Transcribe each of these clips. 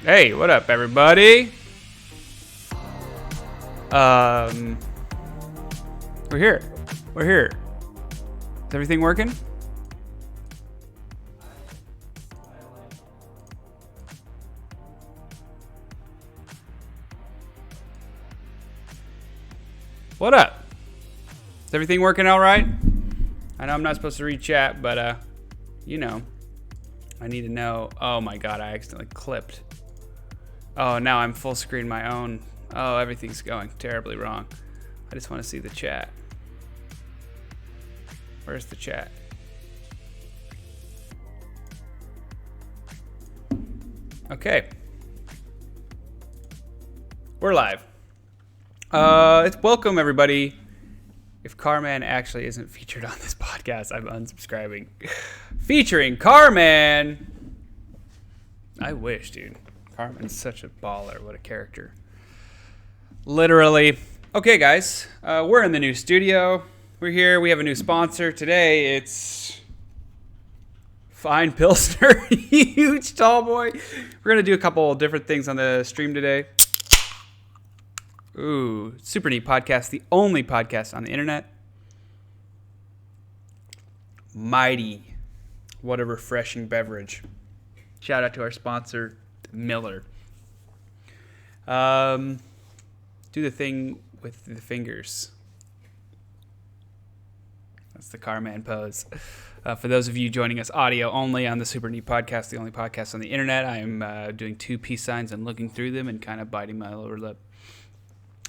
Hey, what up, everybody? We're here. We're here. Is everything working? What up? Is everything working all right? I know I'm not supposed to read chat, but, you know, I need to know. Oh my God, I accidentally clipped. Oh, now I'm full screen my own. Oh, everything's going terribly wrong. I just want to see the chat. Where's the chat? Okay. We're live. It's welcome, everybody. If Carman actually isn't featured on this podcast, I'm unsubscribing. Featuring Carman. I wish, dude. Carmen's such a baller. What a character. Literally. Okay, guys. We're in the new studio. We're here. We have a new sponsor. Today, it's Fine Pilsner. Huge tall boy. We're going to do a couple different things on the stream today. Ooh, SUPERNEAT podcast, the only podcast on the internet. Mighty. What a refreshing beverage. Shout out to our sponsor, Miller. Do the thing with the fingers. That's the Carman pose. For those of you joining us audio only on the SUPERNEAT podcast, the only podcast on the internet, I am doing two peace signs and looking through them and kind of biting my lower lip.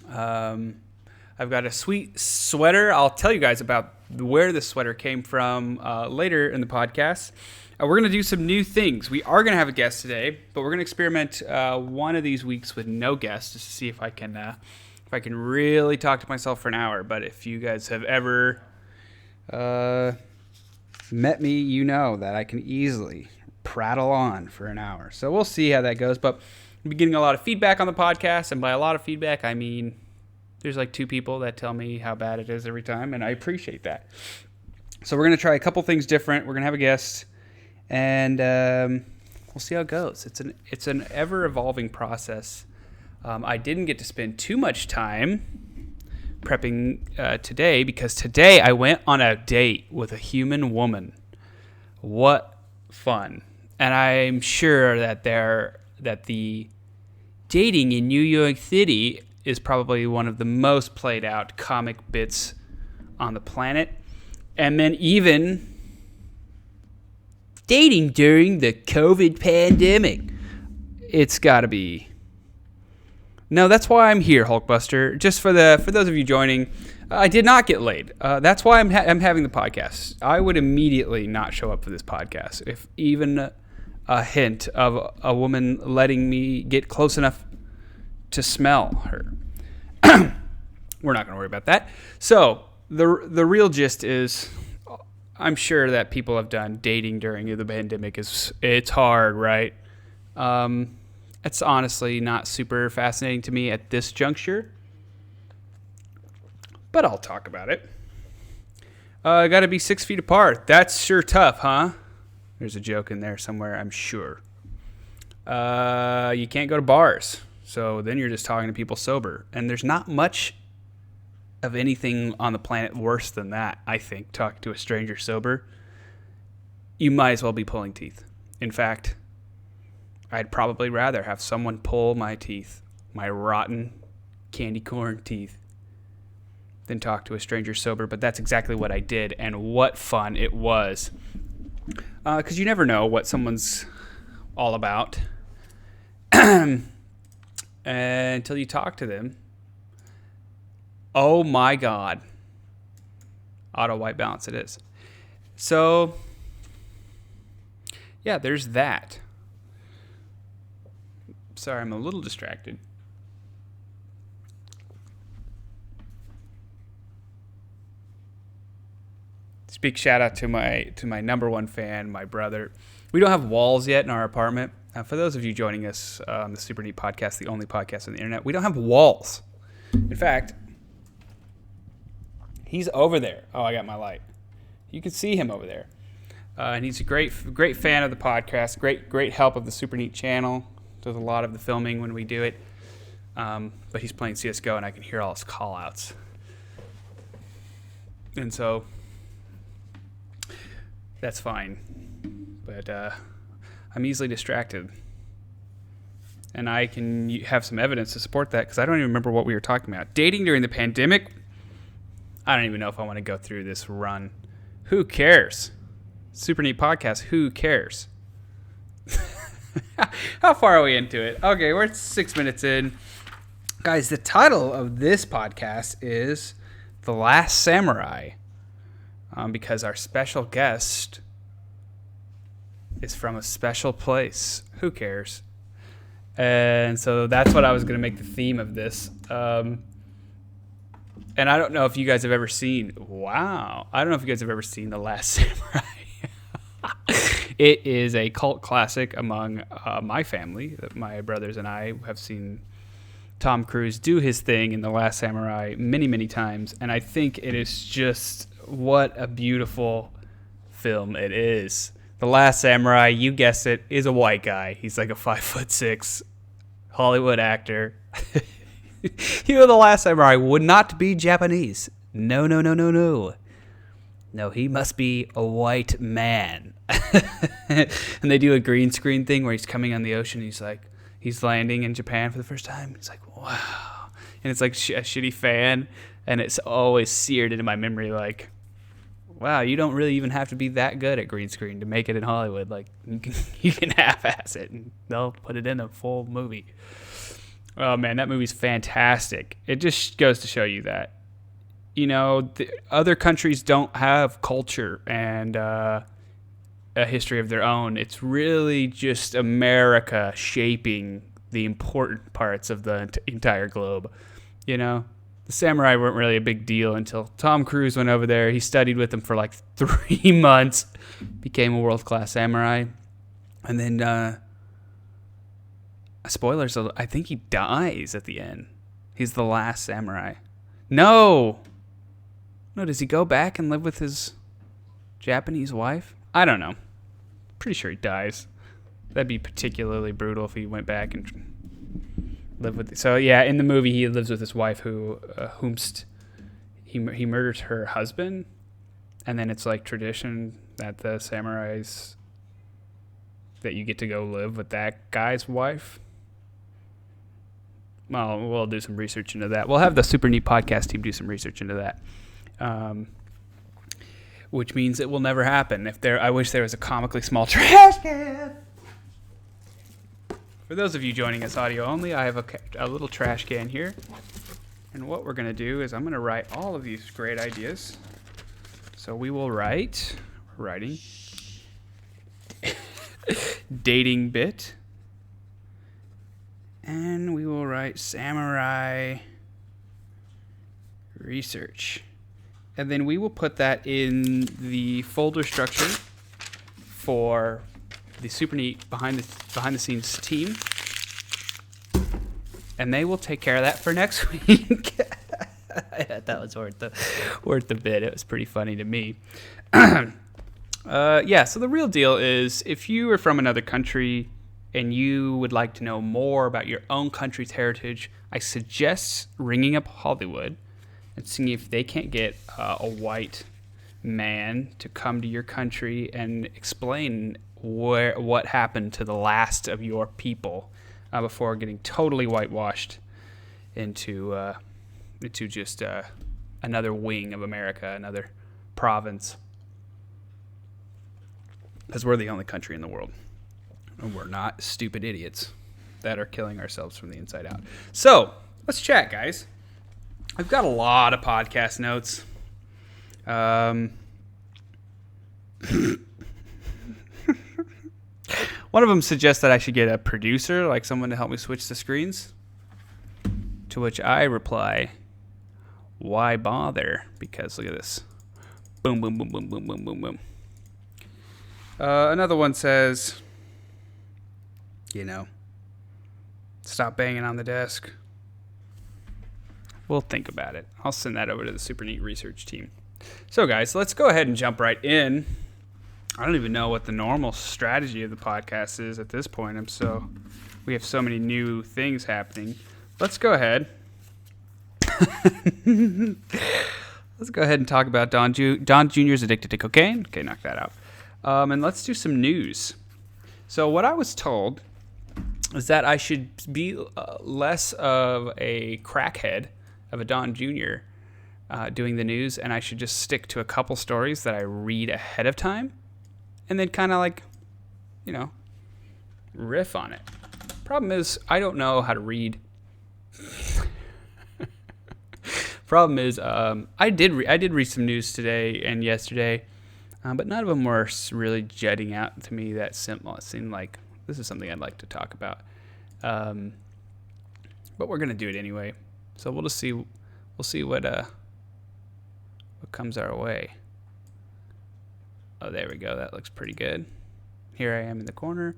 I've got a sweet sweater. I'll tell you guys about where the sweater came from later in the podcast. We're going to do some new things. We are going to have a guest today, but we're going to experiment one of these weeks with no guest just to see if I can really talk to myself for an hour. But if you guys have ever met me, you know that I can easily prattle on for an hour. So we'll see how that goes. But I've been getting a lot of feedback on the podcast, and by a lot of feedback, I mean there's like 2 people that tell me how bad it is every time, and I appreciate that. So we're going to try a couple things different. We're going to have a guest, and we'll see how it goes. It's an ever-evolving process. I didn't get to spend too much time prepping today because today I went on a date with a human woman. What fun. And I'm sure that the dating in New York City is probably one of the most played out comic bits on the planet. And then even dating during the COVID pandemic. It's got to be. No, that's why I'm here, Hulkbuster. Just for those of you joining, I did not get laid. That's why I'm having the podcast. I would immediately not show up for this podcast if even a hint of a woman letting me get close enough to smell her. We're not going to worry about that. So the real gist is, I'm sure that people have done dating during the pandemic. It's hard, right? It's honestly not super fascinating to me at this juncture, but I'll talk about it. Got to be 6 feet apart. That's sure tough, huh? There's a joke in there somewhere, I'm sure. You can't go to bars, so then you're just talking to people sober. And there's not much of anything on the planet worse than that, I think, talking to a stranger sober. You might as well be pulling teeth. In fact, I'd probably rather have someone pull my teeth, my rotten candy corn teeth, than talk to a stranger sober. But that's exactly what I did, and what fun it was. Because you never know what someone's all about until you talk to them. Oh my God. Auto white balance it is. So, yeah, there's that. Sorry, I'm a little distracted. Big shout out to my number one fan, my brother. We don't have walls yet in our apartment. For those of you joining us on the SUPERNEAT podcast, the only podcast on the internet, we don't have walls. In fact, he's over there. Oh, I got my light. You can see him over there. And he's a great fan of the podcast, great help of the SUPERNEAT channel. does a lot of the filming when we do it. But he's playing CSGO, and I can hear all his call-outs. And so that's fine. But I'm easily distracted. And I can have some evidence to support that because I don't even remember what we were talking about. Dating during the pandemic? I don't even know if I want to go through this run. Who cares? Super neat podcast. Who cares? How far are we into it? Okay, we're 6 minutes in. Guys, the title of this podcast is The Last Samurai, because our special guest is from a special place. Who cares? And so that's what I was going to make the theme of this. And I don't know if you guys have ever seen... Wow. I don't know if you guys have ever seen The Last Samurai. It is a cult classic among my family. My brothers and I have seen Tom Cruise do his thing in The Last Samurai many, many times. And I think it is just what a beautiful film it is. The Last Samurai, you guessed it, is a white guy. He's like a 5'6" Hollywood actor. You know, The Last Samurai would not be Japanese. No. No, he must be a white man. And they do a green screen thing where he's coming on the ocean. He's landing in Japan for the first time. He's like, wow. And it's like a shitty fan. And it's always seared into my memory like, wow, you don't really even have to be that good at green screen to make it in Hollywood. Like, you can half-ass it, and they'll put it in a full movie. Oh, man, that movie's fantastic. It just goes to show you that, you know, other countries don't have culture and a history of their own. It's really just America shaping the important parts of the entire globe, you know? The samurai weren't really a big deal until Tom Cruise went over there. He studied with them for like 3 months, became a world-class samurai. And then, spoilers, I think he dies at the end. He's the last samurai. No, does he go back and live with his Japanese wife? I don't know. Pretty sure he dies. That'd be particularly brutal if he went back and... live with. So yeah, in the movie he lives with his wife who he murders her husband, and then it's like tradition that the samurais that you get to go live with that guy's wife. Well, we'll do some research into that. We'll have the Super Neat podcast team do some research into that, which means it will never happen. I wish there was a comically small trash can. For those of you joining us audio only, I have a little trash can here. And what we're going to do is I'm going to write all of these great ideas. So we will writing dating bit. And we will write samurai research. And then we will put that in the folder structure for the Super Neat behind the scenes team, and they will take care of that for next week. That was worth the bit. It was pretty funny to me. Yeah. So the real deal is, if you are from another country and you would like to know more about your own country's heritage, I suggest ringing up Hollywood and seeing if they can't get a white man to come to your country and explain what happened to the last of your people before getting totally whitewashed into just another wing of America, another province. Because we're the only country in the world. And we're not stupid idiots that are killing ourselves from the inside out. So, let's chat, guys. I've got a lot of podcast notes. One of them suggests that I should get a producer, like someone to help me switch the screens. To which I reply, why bother? Because look at this. Boom, boom, boom, boom, boom, boom, boom, boom. Another one says, stop banging on the desk. We'll think about it. I'll send that over to the Super Neat research team. So, guys, let's go ahead and jump right in. I don't even know what the normal strategy of the podcast is at this point. I'm so we have so many new things happening. Let's go ahead. Let's go ahead and talk about Don Jr.'s addicted to cocaine. Okay, knock that out. And let's do some news. So what I was told is that I should be less of a crackhead of a Don Jr. Doing the news, and I should just stick to a couple stories that I read ahead of time, and then kind of like, riff on it. Problem is, I don't know how to read. Problem is, I did read some news today and yesterday, but none of them were really jutting out to me that simple. It seemed like this is something I'd like to talk about, but we're gonna do it anyway. So we'll just see. We'll see what comes our way. Oh, there we go. That looks pretty good. Here I am in the corner.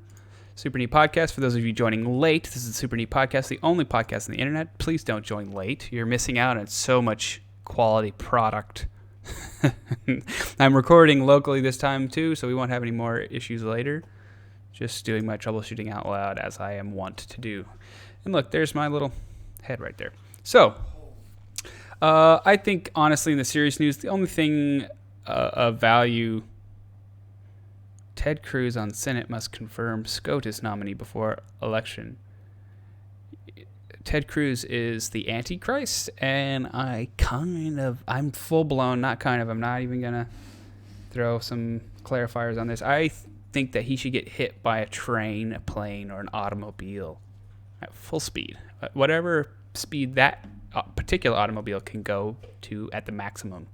Super Neat Podcast. For those of you joining late, this is the Super Neat Podcast, the only podcast on the internet. Please don't join late. You're missing out on so much quality product. I'm recording locally this time too, so we won't have any more issues later. Just doing my troubleshooting out loud as I am wont to do. And look, there's my little head right there. So, I think, honestly, in the serious news, the only thing of value, Ted Cruz on Senate must confirm SCOTUS nominee before election. Ted Cruz is the Antichrist, and I'm full-blown, I'm not even going to throw some clarifiers on this. I think that he should get hit by a train, a plane, or an automobile at full speed. Whatever speed that particular automobile can go to at the maximum.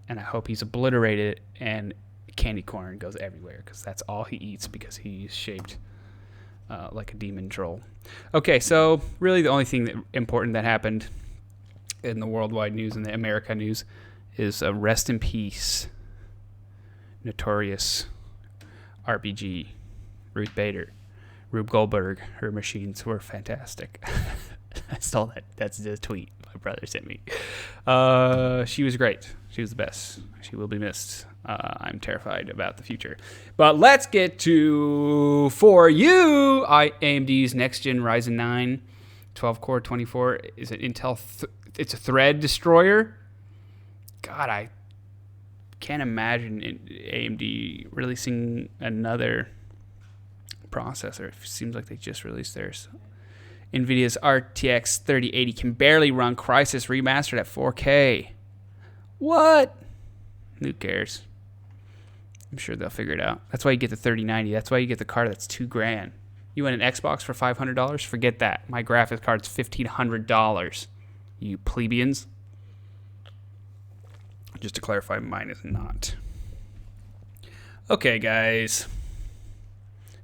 And I hope he's obliterated and candy corn goes everywhere, because that's all he eats, because he's shaped like a demon troll. Okay, so really the only thing important that happened in the worldwide news and the America news is rest in peace, notorious RPG, Ruth Bader. Rube Goldberg. Her machines were fantastic. I stole that. That's the tweet my brother sent me. She was great. She was the best. She will be missed. I'm terrified about the future. But let's get to, for you, AMD's next-gen Ryzen 9 12-core 24 is an Intel. It's a thread destroyer. God, I can't imagine AMD releasing another processor. It seems like they just released theirs. NVIDIA's RTX 3080 can barely run Crysis Remastered at 4K. What? Who cares? I'm sure they'll figure it out. That's why you get the 3090. That's why you get the card that's $2,000. You want an Xbox for $500? Forget that. My graphics card's $1,500. You plebeians. Just to clarify, mine is not. Okay, guys.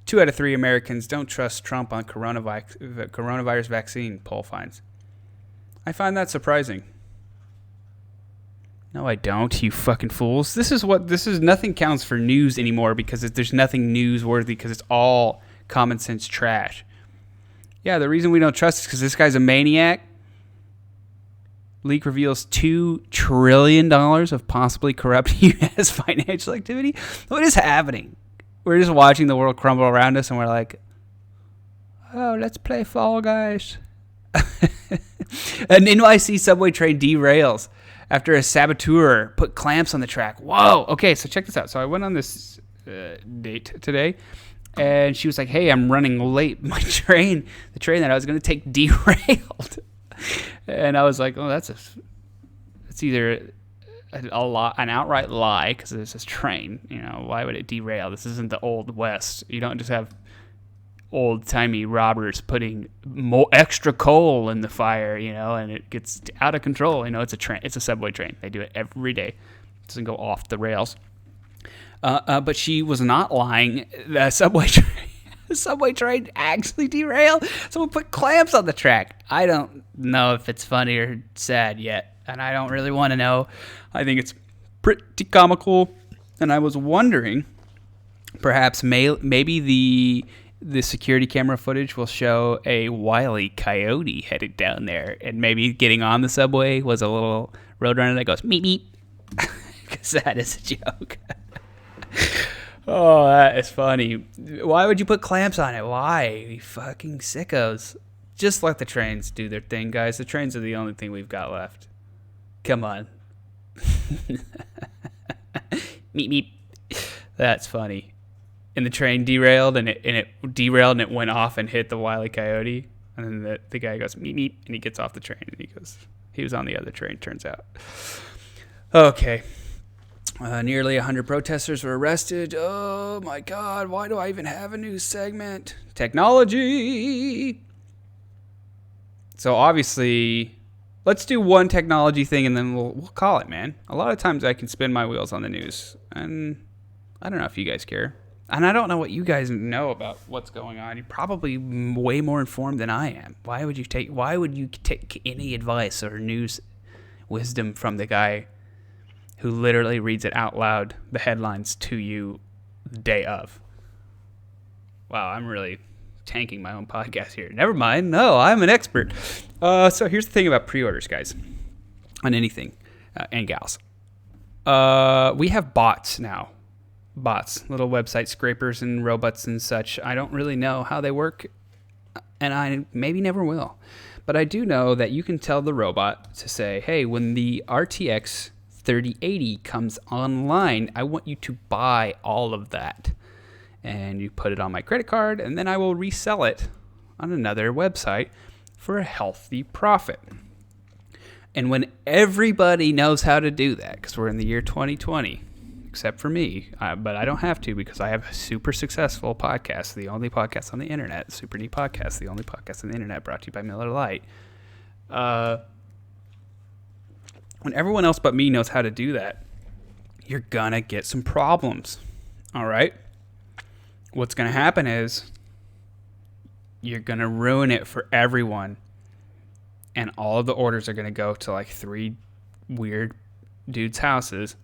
2 out of 3 Americans don't trust Trump on coronavirus vaccine, poll finds. I find that surprising. No, I don't, you fucking fools. This is nothing counts for news anymore, because there's nothing newsworthy, because it's all common sense trash. Yeah, the reason we don't trust is because this guy's a maniac. Leak reveals $2 trillion of possibly corrupt U.S. financial activity. What is happening? We're just watching the world crumble around us, and we're like, oh, let's play Fall Guys. An NYC subway train derails after a saboteur put clamps on the track. Whoa. Okay, so check this out. So I went on this date today, and she was like, hey, I'm running late. My train, the train that I was going to take, derailed. And I was like, oh, that's either an outright lie, because it's this train. Why would it derail? This isn't the Old West. You don't just have old-timey robbers putting more extra coal in the fire, and it gets out of control. It's a train. It's a subway train. They do it every day. It doesn't go off the rails. But she was not lying. The subway train actually derailed. Someone put clamps on the track. I don't know if it's funny or sad yet, and I don't really want to know. I think it's pretty comical, and I was wondering, perhaps maybe the security camera footage will show a wily coyote headed down there, and maybe getting on the subway was a little roadrunner that goes meep meep, because that is a joke. Oh, that is funny. Why would you put clamps on it? Why? You fucking sickos. Just let the trains do their thing, guys. The trains are the only thing we've got left. Come on. Meep, meep. That's funny. And the train derailed, and it derailed, and it went off and hit the Wile E. Coyote. And then the guy goes, meep, meep, and he gets off the train, and he was on the other train, turns out. Okay. Nearly 100 protesters were arrested. Oh, my God. Why do I even have a news segment? Technology. So, obviously, let's do one technology thing, and then we'll call it, man. A lot of times I can spin my wheels on the news, and I don't know if you guys care. And I don't know what you guys know about what's going on. You're probably way more informed than I am. Why would you take any advice or news wisdom from the guy who literally reads it out loud, the headlines to you the day of? Wow, I'm really tanking my own podcast here. Never mind. No, I'm an expert. So here's the thing about pre-orders, guys, on anything, and gals. We have bots now. Bots, little website scrapers and robots and such. I don't really know how they work, and I maybe never will. But I do know that you can tell the robot to say, hey, when the RTX 3080 comes online, I want you to buy all of that. And you put it on my credit card, and then I will resell it on another website for a healthy profit. And when everybody knows how to do that, because we're in the year 2020, except for me, but I don't have to because I have a super successful podcast, the only podcast on the internet, SUPERNEAT podcast, the only podcast on the internet, brought to you by Miller Lite. When everyone else but me knows how to do that, you're gonna get some problems. All right? What's gonna happen is you're gonna ruin it for everyone, and all of the orders are gonna go to like 3 weird dudes' houses.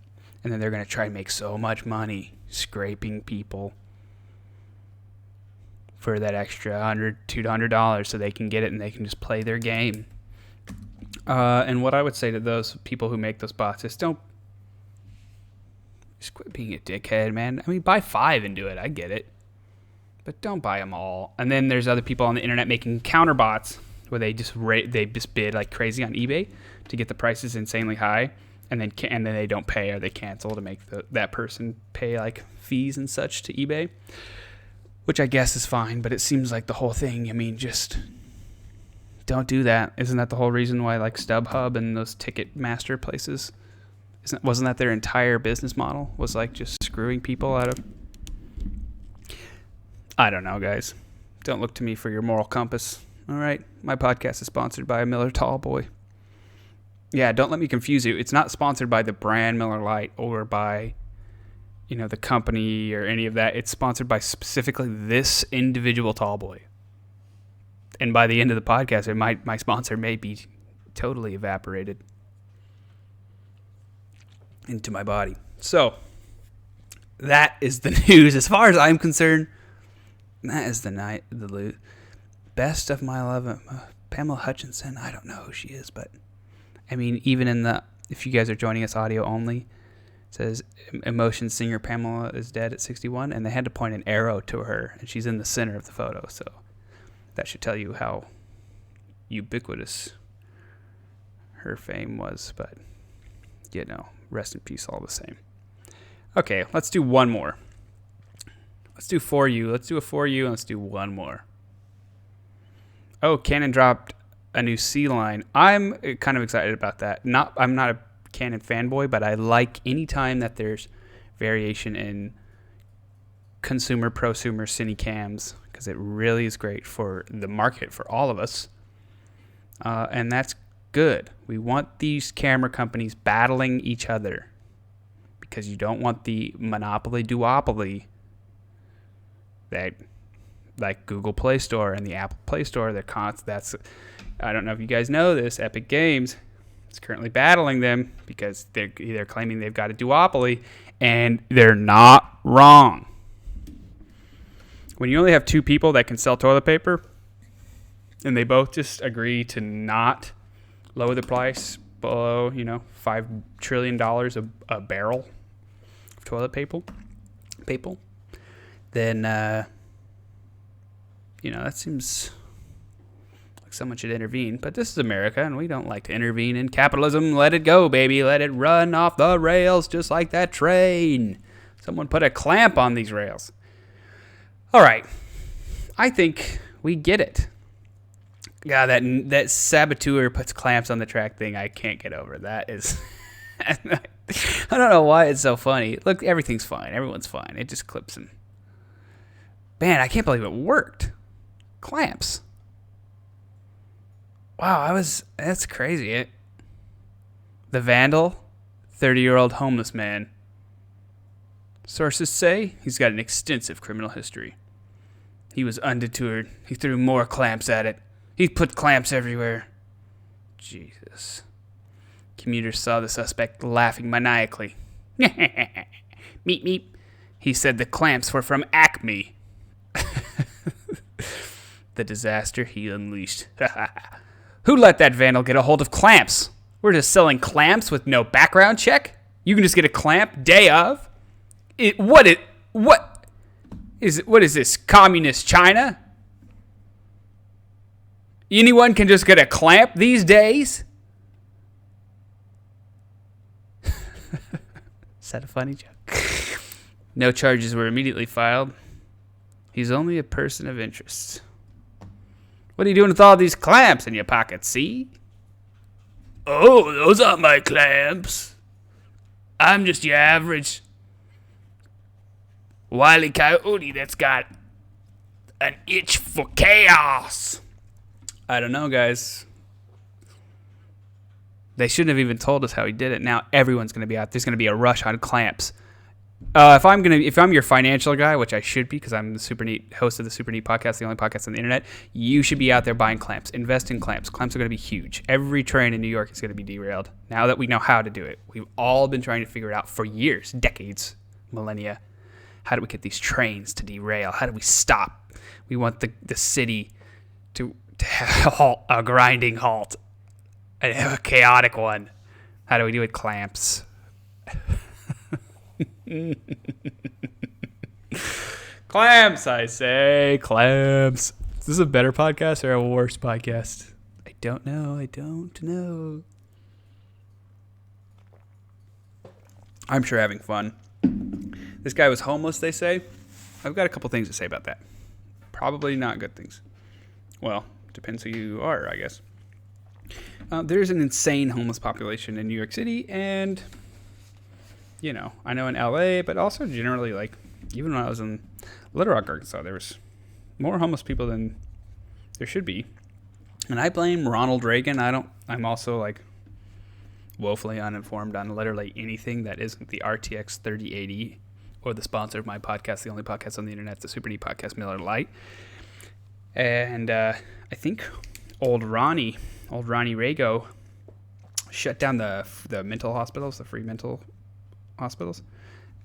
And then they're going to try and make so much money scraping people for that extra $100, $200 so they can get it and they can just play their game. And what I would say to those people who make those bots is just quit being a dickhead, man. I mean, buy 5 and do it. I get it. But don't buy them all. And then there's other people on the internet making counter bots where they just bid like crazy on eBay to get the prices insanely high. And then they don't pay or they cancel to make that person pay like fees and such to eBay, which I guess is fine. But it seems like the whole thing, I mean, just don't do that. Isn't that the whole reason why like StubHub and those Ticketmaster places, wasn't that their entire business model was like just screwing people out of? I don't know, guys. Don't look to me for your moral compass. All right. My podcast is sponsored by Miller Tallboy. Yeah, don't let me confuse you. It's not sponsored by the brand Miller Lite or by, the company or any of that. It's sponsored by specifically this individual Tallboy. And by the end of the podcast, my sponsor may be totally evaporated into my body. So, that is the news. As far as I'm concerned, that is the best of my love. Pamela Hutchinson, I don't know who she is, but I mean, even if you guys are joining us audio only, it says emotion singer Pamela is dead at 61, and they had to point an arrow to her, and she's in the center of the photo. So that should tell you how ubiquitous her fame was. But, rest in peace all the same. Okay, let's do one more. Let's do For You. Let's do a For You, and let's do one more. Oh, Canon dropped a new C line. I'm kind of excited about that. I'm not a Canon fanboy, but I like any time that there's variation in consumer, prosumer cine cams, because it really is great for the market, for all of us. And that's good. We want these camera companies battling each other because you don't want the monopoly duopoly that like Google Play Store and the Apple Play Store. That's I don't know if you guys know this. Epic Games is currently battling them because they're claiming they've got a duopoly, and they're not wrong. When you only have 2 people that can sell toilet paper, and they both just agree to not lower the price below, $5 trillion a barrel of toilet paper, then, that seems like someone should intervene. But this is America, and we don't like to intervene in capitalism. Let it go, baby. Let it run off the rails just like that train. Someone put a clamp on these rails. All right. I think we get it. God, that saboteur puts clamps on the track thing, I can't get over. That is... I don't know why it's so funny. Look, everything's fine. Everyone's fine. It just clips him. Man, I can't believe it worked. Clamps. Wow, that's crazy. The vandal, 30-year-old homeless man. Sources say he's got an extensive criminal history. He was undeterred. He threw more clamps at it. He put clamps everywhere. Jesus. Commuters saw the suspect laughing maniacally. Meep, meep. He said the clamps were from Acme. The disaster he unleashed. Who let that vandal get a hold of clamps? We're just selling clamps with no background check? You can just get a clamp day of? What is this, communist China? Anyone can just get a clamp these days? Is that a funny joke? No charges were immediately filed. He's only a person of interest. What are you doing with all these clamps in your pocket, see? Oh, those aren't my clamps. I'm just your average Wile E. Coyote that's got an itch for chaos. I don't know, guys. They shouldn't have even told us how he did it. Now everyone's going to be out. There's going to be a rush on clamps. If I'm your financial guy, which I should be because I'm the SUPERNEAT host of the SUPERNEAT podcast, the only podcast on the internet, you should be out there buying clamps. Invest in clamps. Clamps are going to be huge. Every train in New York is going to be derailed. Now that we know how to do it, we've all been trying to figure it out for years, decades, millennia. How do we get these trains to derail? How do we stop? We want the city to halt, a grinding halt, a chaotic one. How do we do it? Clamps. Clamps, I say. Clamps. Is this a better podcast or a worse podcast? I don't know. I'm sure having fun. This guy was homeless, they say. I've got a couple things to say about that. Probably not good things. Well, depends who you are, I guess. There's an insane homeless population in New York City, and, I know in LA, but also generally, even when I was in Little Rock, Arkansas, there was more homeless people than there should be. And I blame Ronald Reagan. I'm also, woefully uninformed on literally anything that isn't the RTX 3080 or the sponsor of my podcast, the only podcast on the internet, the SUPERNEAT podcast, Miller Lite. And I think old Ronnie Rago shut down the mental hospitals, the free mental hospitals,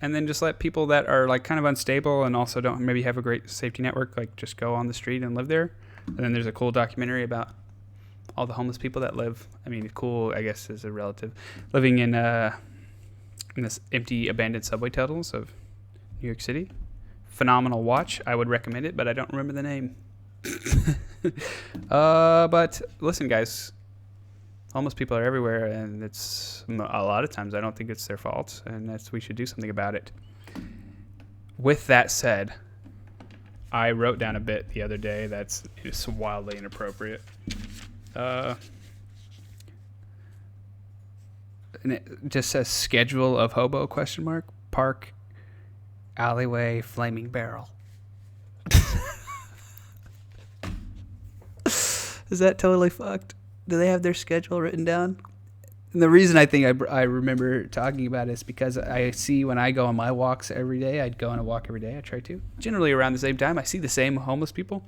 and then just let people that are kind of unstable and also don't maybe have a great safety network just go on the street and live there. And then there's a cool documentary about all the homeless people that live. I mean, cool, I guess, is a relative, living in this empty, abandoned subway tunnels of New York City. Phenomenal watch. I would recommend it, but I don't remember the name. But listen, guys, homeless people are everywhere, and it's a lot of times I don't think it's their fault, and we should do something about it. With that said, I wrote down a bit the other day that's just wildly inappropriate. And it just says schedule of hobo ? Park, alleyway, flaming barrel. Is that totally fucked? Do they have their schedule written down? And the reason I think I remember talking about it is because I see when I go on my walks every day, I'd go on a walk every day. I try to. Generally around the same time, I see the same homeless people.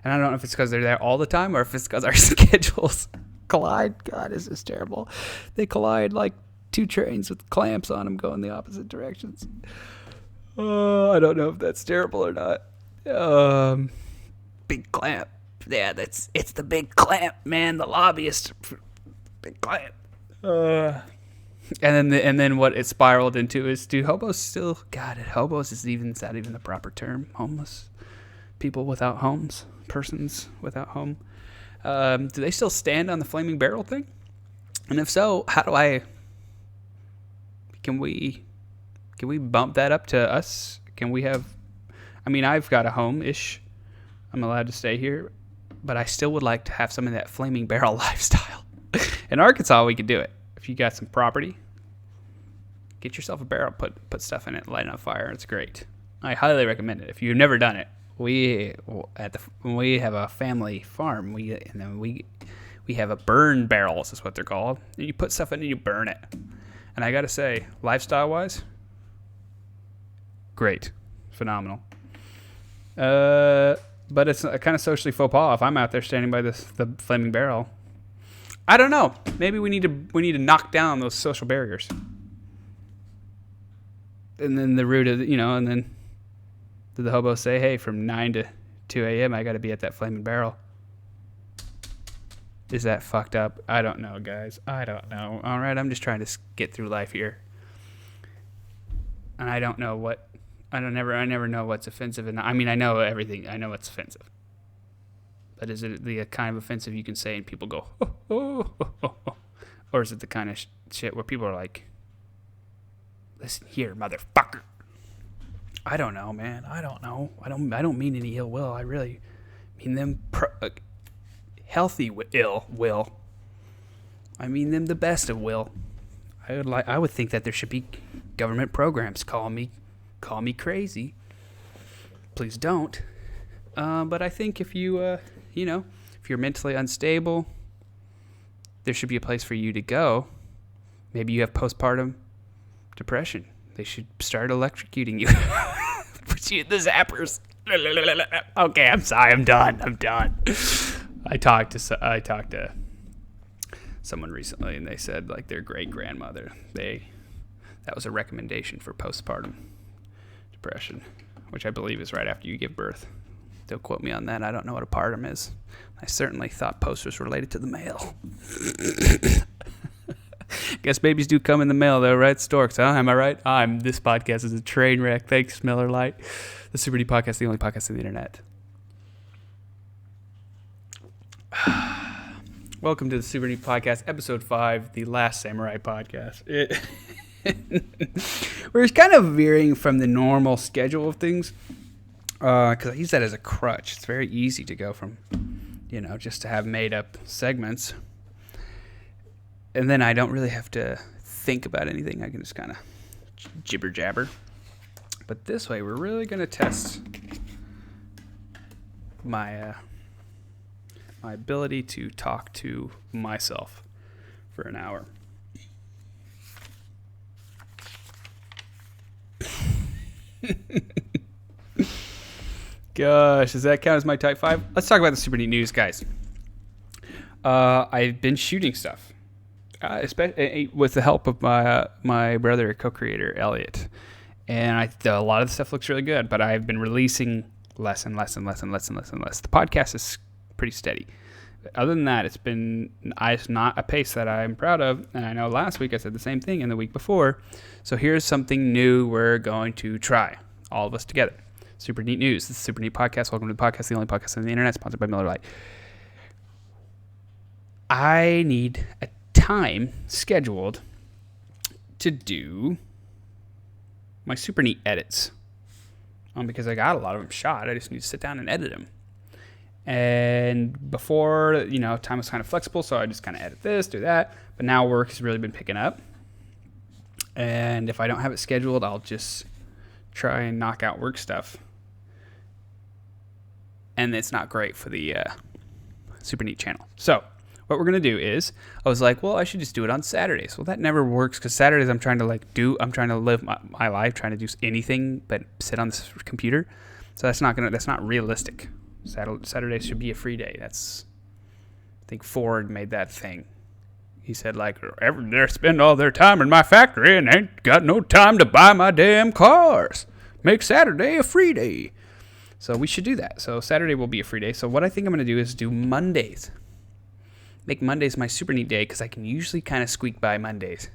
And I don't know if it's because they're there all the time or if it's because our schedules collide. God, this is terrible. They collide like two trains with clamps on them going the opposite directions. I don't know if that's terrible or not. Big clamp. Yeah, it's the big clamp, man. The lobbyist. Big clamp. And then what it spiraled into is, do hobos still? God, hobos is that even the proper term? Homeless people without homes, persons without home. Do they still stand on the flaming barrel thing? And if so, how do I? Can we bump that up to us? Can we have? I mean, I've got a home-ish. I'm allowed to stay here, but I still would like to have some of that flaming barrel lifestyle. In Arkansas, we could do it. If you got some property, get yourself a barrel, put stuff in it, light it on fire. It's great. I highly recommend it. If you've never done it, we have a family farm. We have a burn barrels, is what they're called. And you put stuff in and you burn it. And I gotta say, lifestyle-wise, great, phenomenal. But it's a kind of socially faux pas if I'm out there standing by the flaming barrel. I don't know. Maybe we need to knock down those social barriers. And then the root of and then did the hobo say, hey, from 9 to 2 a.m. I got to be at that flaming barrel? Is that fucked up? I don't know, guys. I don't know. All right, I'm just trying to get through life here. And I don't know what. I never know what's offensive. And I mean, I know everything. I know what's offensive. But is it the kind of offensive you can say and people go, or is it the kind of shit where people are like, listen here, motherfucker? I don't know, man. I don't know. I don't mean any ill will. I really mean them healthy ill will. I mean them the best of will. I would think that there should be government programs. Call me crazy. Please don't. But I think if you, if you're mentally unstable, there should be a place for you to go. Maybe you have postpartum depression. They should start electrocuting you. Put you in the zappers. Okay, I'm sorry. I'm done. I talked to someone recently, and they said like their great grandmother. That was a recommendation for postpartum depression, which I believe is right after you give birth. Don't quote me on that. I don't know what a partum is. I certainly thought post was related to the mail. Guess babies do come in the mail, though, right? Storks, huh? Am I right? This podcast is a train wreck. Thanks, Miller Lite. The Super Neat Podcast, the only podcast on the internet. Welcome to the Super Neat Podcast, Episode 5, the Last Samurai Podcast. We're kind of veering from the normal schedule of things. Because I use that as a crutch. It's very easy to go from, just to have made up segments. And then I don't really have to think about anything. I can just kind of jibber jabber. But this way, we're really going to test my my ability to talk to myself for an hour. Gosh, does that count as my type 5? Let's talk about the Super Neat news, guys. I've been shooting stuff, especially with the help of my brother, co-creator Elliot, and a lot of the stuff looks really good. But I've been releasing less and less. The podcast is pretty steady. Other than that, it's not a pace that I'm proud of. And I know last week I said the same thing, and the week before. So here's something new we're going to try, all of us together. Super Neat News. This is Super Neat Podcast. Welcome to the podcast, the only podcast on the internet, sponsored by Miller Lite. I need a time scheduled to do my Super Neat edits. Because I got a lot of them shot. I just need to sit down and edit them. And before, time was kind of flexible, so I just kind of edit this, do that. But now work has really been picking up. And if I don't have it scheduled, I'll just try and knock out work stuff. And it's not great for the Super Neat channel. So what we're going to do is, I was like, well, I should just do it on Saturdays. Well, that never works because Saturdays I'm trying to live my life, trying to do anything but sit on this computer. So that's not realistic. Saturday should be a free day. I think Ford made that thing. He said, they spend all their time in my factory and ain't got no time to buy my damn cars. Make Saturday a free day. So we should do that. So Saturday will be a free day. So what I think I'm going to do is do Mondays. Make Mondays my Super Neat day because I can usually kind of squeak by Mondays.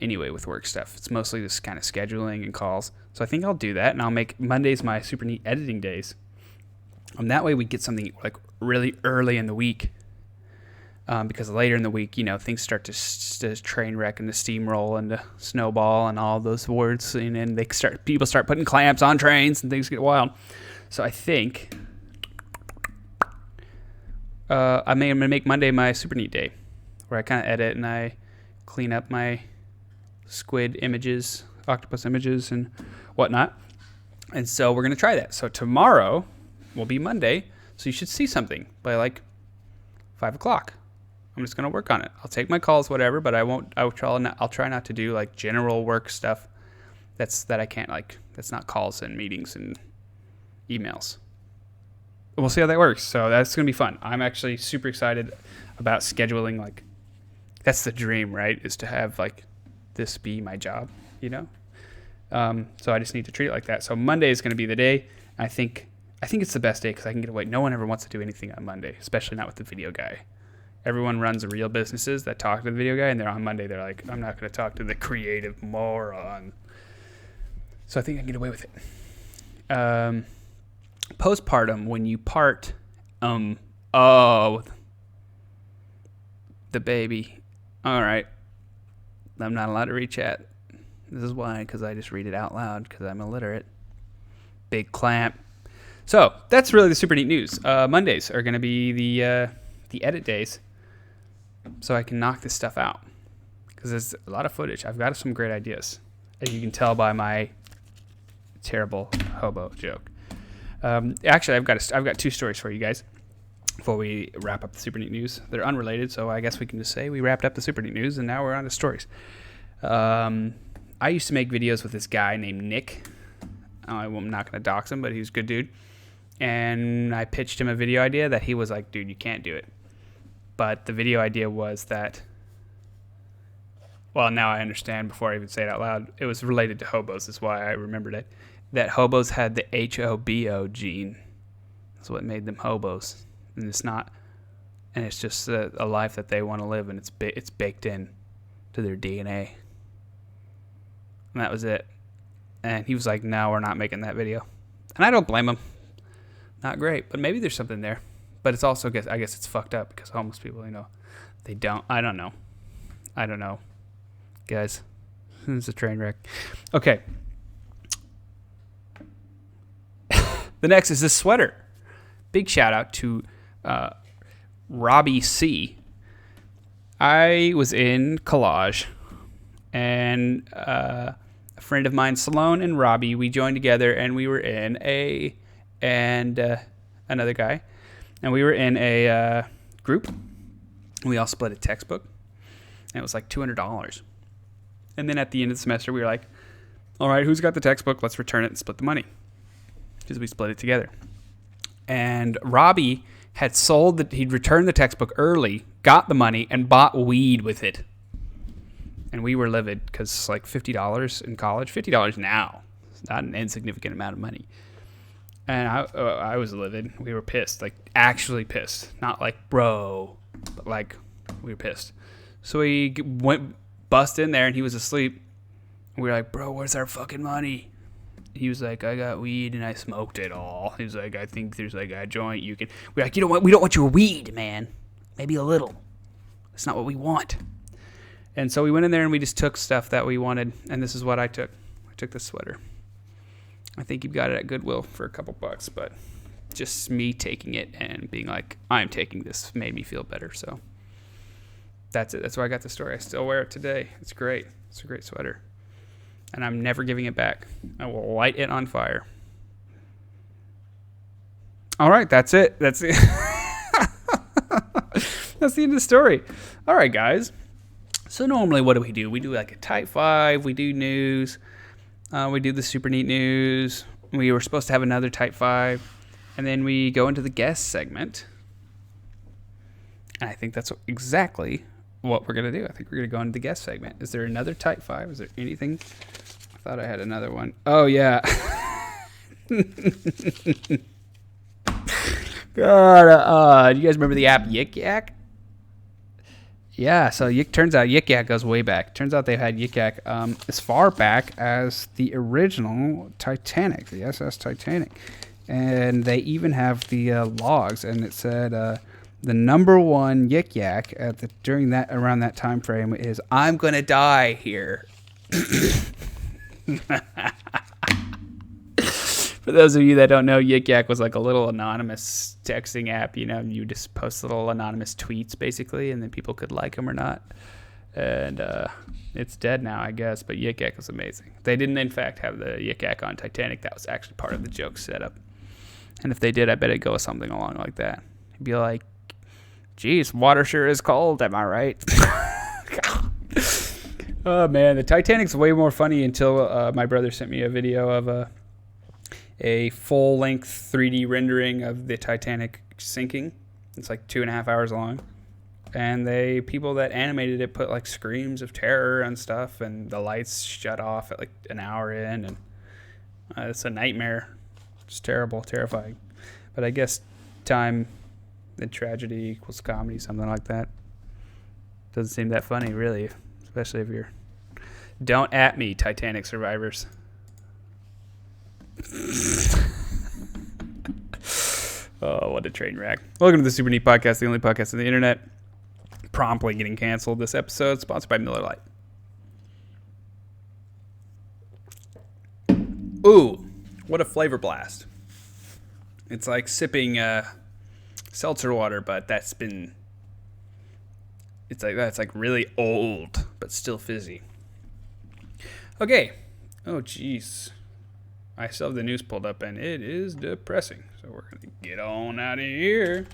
anyway with work stuff. It's mostly just kind of scheduling and calls. So I think I'll do that, and I'll make Mondays my super neat editing days. That way we get something like really early in the week, because later in the week, things start to train wreck and to steamroll and to snowball and all those words, and then people start putting clamps on trains and things get wild. So I think I'm going to make Monday my super neat day, where I kind of edit and I clean up my squid images, octopus images, and whatnot. And so we're going to try that. So tomorrow will be Monday, so you should see something by like 5 o'clock. I'm just going to work on it. I'll take my calls, whatever, but I'll try not to do like general work stuff that's not calls and meetings and emails. We'll see how that works. So that's going to be fun. I'm actually super excited about scheduling. Like, that's the dream, right? Is to have like this be my job, So I just need to treat it like that. So Monday is going to be the day. I think it's the best day because I can get away. No one ever wants to do anything on Monday, especially not with the video guy. Everyone runs real businesses that talk to the video guy, and they're on Monday. They're like, I'm not going to talk to the creative moron. So I think I can get away with it. Postpartum, when you part, the baby. All right. I'm not allowed to read chat. This is why, because I just read it out loud because I'm illiterate. Big clamp. So that's really the super neat news. Mondays are going to be the edit days, so I can knock this stuff out because there's a lot of footage. I've got some great ideas, as you can tell by my terrible hobo joke. Actually, I've got two stories for you guys before we wrap up the super neat news. They're unrelated, so I guess we can just say we wrapped up the super neat news, and now we're on to stories. I used to make videos with this guy named Nick. I'm not going to dox him, but he's a good dude. And I pitched him a video idea that he was like, dude, you can't do it. But the video idea was that, well, now I understand before I even say it out loud. It was related to hobos, is why I remembered it. That hobos had the HOBO gene. That's what made them hobos. And it's just a life that they want to live, and it's baked in to their DNA. And that was it. And he was like, no, we're not making that video. And I don't blame him. Not great, but maybe there's something there. But it's also, I guess it's fucked up because homeless people, they don't. I don't know. Guys, it's a train wreck. Okay. The next is this sweater. Big shout out to Robbie C. I was in Collage, and a friend of mine, Salone, and Robbie, we joined together, and we were in another guy, and we were in a group. We all split a textbook, and it was like $200. And then at the end of the semester, we were like, all right, who's got the textbook? Let's return it and split the money, because we split it together. And Robbie had he'd returned the textbook early, got the money, and bought weed with it. And we were livid because like $50 in college, $50 now, it's not an insignificant amount of money. And I was livid. We were pissed, like actually pissed, not like bro, but like we were pissed. So we bust in there, and he was asleep. We were like, bro, where's our fucking money? He was like, I got weed and I smoked it all. He was like, I think there's like a joint you can. We're like, you know what? We don't want your weed, man. Maybe a little. That's not what we want. And so we went in there and we just took stuff that we wanted. And this is what I took. I took this sweater. I think you got it at Goodwill for a couple bucks, but just me taking it and being like, I'm taking this made me feel better. So that's it. That's why I got the story. I still wear it today. It's great. It's a great sweater. And I'm never giving it back. I will light it on fire. All right, that's it. That's it. That's the end of the story. All right, guys. So normally what do? We do like a Type 5. We do news. We do the super neat news. We were supposed to have another Type 5. And then we go into the guest segment. And I think that's exactly what we're going to do. I think we're going to go into the guest segment. Is there another Type 5? Is there anything? I thought I had another one. Oh, yeah. God, do you guys remember the app Yik Yak? Yeah, so turns out Yik Yak goes way back. Turns out they've had Yik Yak as far back as the original Titanic, the SS Titanic. And they even have the logs, and it said the number one Yik Yak around that time frame is "I'm gonna die here." For those of you that don't know, Yik Yak was like a little anonymous texting app. You just post little anonymous tweets, basically, and then people could like them or not. And it's dead now, I guess, but Yik Yak was amazing. They didn't, in fact, have the Yik Yak on Titanic. That was actually part of the joke setup. And if they did, I bet it'd go with something along like that. It'd be like, geez, water sure is cold, am I right? Oh, man, the Titanic's way more funny until my brother sent me a video of a full-length 3D rendering of the Titanic sinking. It's like 2.5 hours long. And people that animated it put like screams of terror and stuff, and the lights shut off at like an hour in, and it's a nightmare. It's terrible, terrifying. But I guess time and tragedy equals comedy, something like that. Doesn't seem that funny, really, especially if you're... Don't at me, Titanic survivors. Oh, what a train wreck. Welcome to the Super Neat Podcast, the only podcast on the internet. Promptly getting canceled this episode, sponsored by Miller Lite. Ooh, what a flavor blast. It's like sipping seltzer water, but it's like really old, but still fizzy. Okay. Oh, jeez. I still have the news pulled up, and it is depressing. So we're going to get on out of here.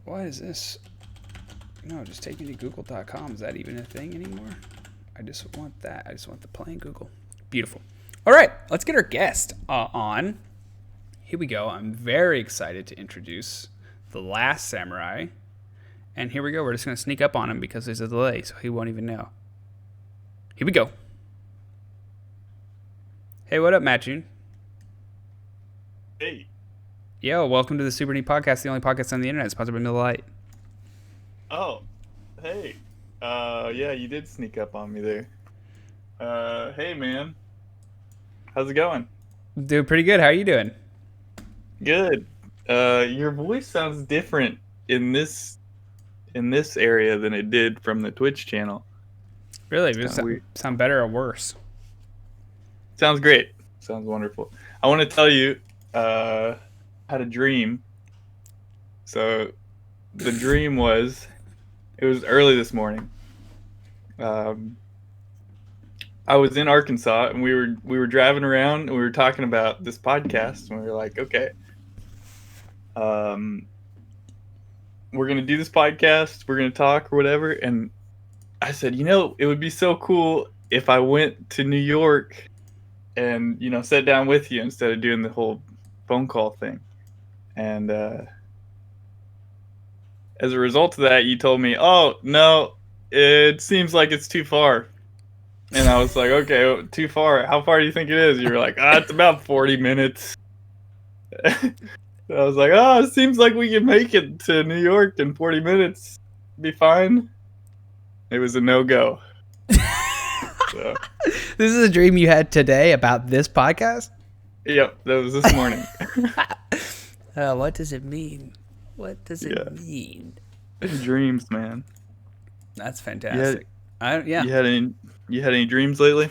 What is this? No, just take me to google.com. Is that even a thing anymore? I just want that. I just want the plain Google. Beautiful. All right, let's get our guest on. Here we go. I'm very excited to introduce The Last Samurai. And here we go. We're just going to sneak up on him because there's a delay, so he won't even know. Here we go. Hey, what up, Matt June? Hey. Yo, welcome to the Super Neat Podcast, the only podcast on the internet, sponsored by Miller Lite. Oh, hey. Yeah, you did sneak up on me there. Hey, man. How's it going? Doing pretty good. How are you doing? Good. Your voice sounds different in this area than it did from the Twitch channel. Really? Does it sound better or worse? Sounds great. Sounds wonderful. I want to tell you, had a dream. So the dream was, it was early this morning. I was in Arkansas, and we were driving around, and we were talking about this podcast, and we were like, okay, we're gonna do this podcast, we're gonna talk or whatever. And I said, it would be so cool if I went to New York and sat down with you instead of doing the whole phone call thing. And as a result of that, you told me, oh no, it seems like it's too far. And I was like, okay, too far. How far do you think it is? You were like, it's about 40 minutes. I was like, it seems like we can make it to New York in 40 minutes. Be fine. It was a no-go. So. This is a dream you had today about this podcast? Yep, that was this morning. What does it mean? What does it mean? Dreams, man. That's fantastic. Yeah. You had any dreams lately?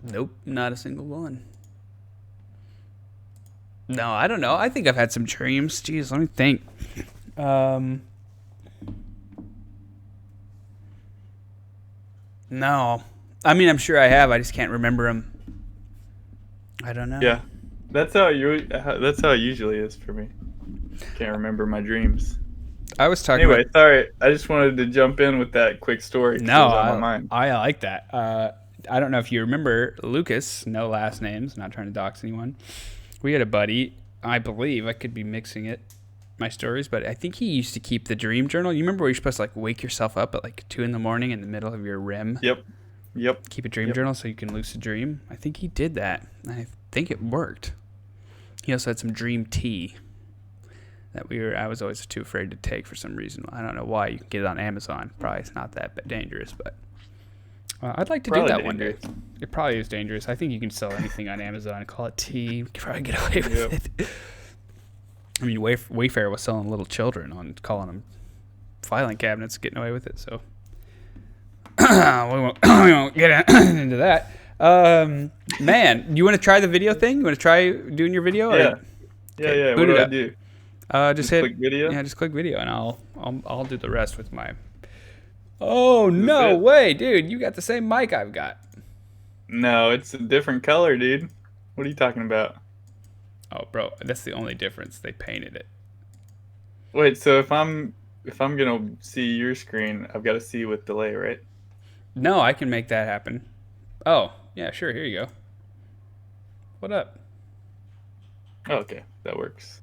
Nope, not a single one. No, I don't know. I think I've had some dreams. Jeez, let me think. No. I mean, I'm sure I have. I just can't remember them. I don't know. Yeah, that's how it usually is for me. Can't remember my dreams. I was talking. Anyway, sorry. I just wanted to jump in with that quick story. No, I like that. I don't know if you remember Lucas. No last names. Not trying to dox anyone. We had a buddy. I believe I could be mixing my stories, but I think he used to keep the dream journal. You remember where you're supposed to wake yourself up at 2 a.m. in the middle of your REM? Yep. Keep a dream journal so you can lucid dream. I think he did that. I think it worked. He also had some dream tea. I was always too afraid to take for some reason. I don't know why. You can get it on Amazon. Probably it's not that dangerous, but I'd like to do that one day. It probably is dangerous. I think you can sell anything on Amazon. Call it tea. You can probably get away with it. I mean, Wayfair was selling little children on calling them filing cabinets, getting away with it. So we won't get into that. Man, you want to try the video thing? You want to try doing your video? Yeah. Yeah. What do I do? Just hit click video. Yeah, just click video, and I'll do the rest with my. Oh no way, dude! You got the same mic I've got. No, it's a different color, dude. What are you talking about? Oh, bro, that's the only difference. They painted it. Wait, so if I'm gonna see your screen, I've got to see with delay, right? No, I can make that happen. Oh, yeah, sure. Here you go. What up? Oh, okay, that works.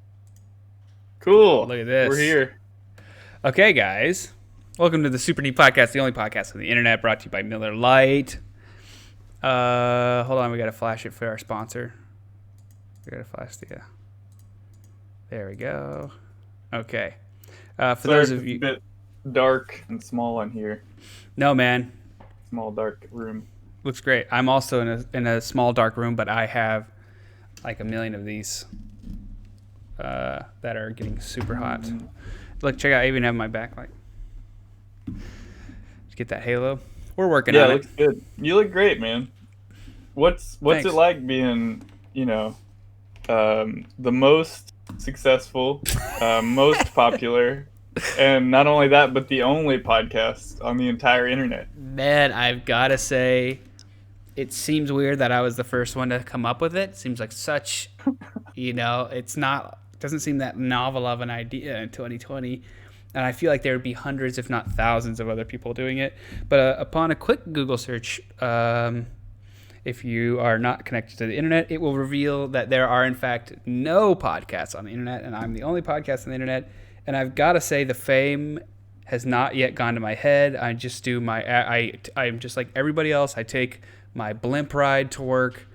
Cool. Look at this. We're here. Okay, guys. Welcome to the SUPERNEAT podcast, the only podcast on the internet, brought to you by Miller Lite. Hold on, we gotta flash it for our sponsor. We gotta flash the. There we go. Okay. For those of you, a bit dark and small in here. No, man. Small dark room. Looks great. I'm also in a small dark room, but I have like a million of these that are getting super hot. Look, check out. I even have my backlight. Get that halo. We're working on it. Yeah, it looks good. You look great, man. What's Thanks. it like being, the most successful, most popular, and not only that, but the only podcast on the entire internet? Man, I've got to say, it seems weird that I was the first one to come up with it. It seems like such, it doesn't seem that novel of an idea in 2020. And I feel like there would be hundreds, if not thousands, of other people doing it. But upon a quick Google search, if you are not connected to the internet, it will reveal that there are, in fact, no podcasts on the internet, and I'm the only podcast on the internet. And I've got to say, the fame has not yet gone to my head. I just do I'm just like everybody else. I take my blimp ride to work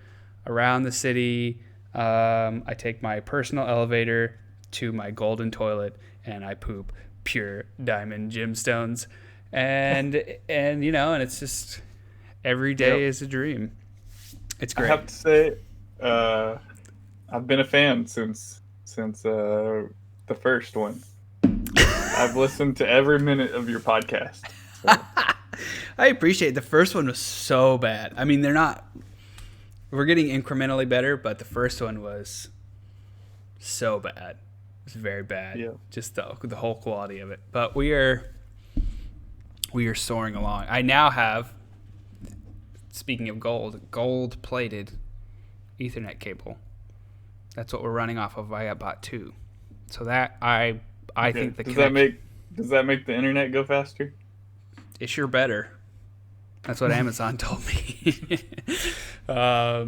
around the city. I take my personal elevator to my golden toilet, and I poop pure diamond gemstones, and it's just every day is a dream. It's great. I have to say, I've been a fan since the first one. I've listened to every minute of your podcast. So. I appreciate it. The first one was so bad. I mean, we're getting incrementally better, but the first one was so bad. It's very bad. Yeah. Just the whole quality of it. But we are soaring along. I now have, speaking of gold-plated Ethernet cable. That's what we're running off of. I bought 2. So that I think the does that make the internet go faster? It sure better. That's what Amazon told me. Yeah,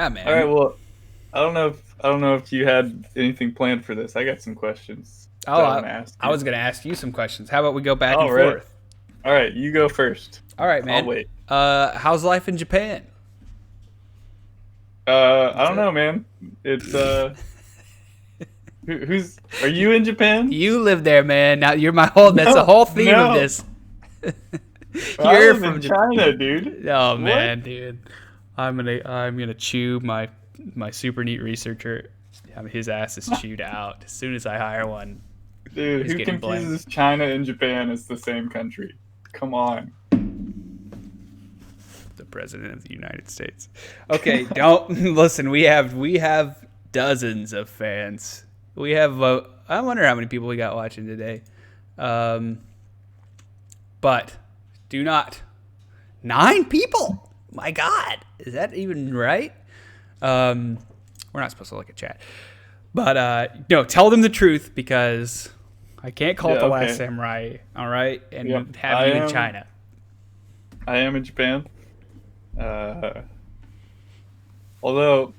man. All right. Well, I don't know if you had anything planned for this. I got some questions. I was going to ask you some questions. How about we go back and forth? All right, you go first. All right, man. I'll wait. How's life in Japan? I don't know, man. It's are you in Japan? You live there, man. Now you're that's the whole theme of this. You're from China, dude. Oh man, dude. I'm gonna chew my super neat researcher. His ass is chewed out as soon as I hire one. Dude, who confuses China and Japan as the same country? Come on. The president of the United States. Okay, don't listen. We have dozens of fans. We have. I wonder how many people we got watching today. But do not. 9 people. My God, is that even right? We're not supposed to look at chat. But no, tell them the truth, because I can't call it The Last Samurai, all right? And have you in China. I am in Japan. Although,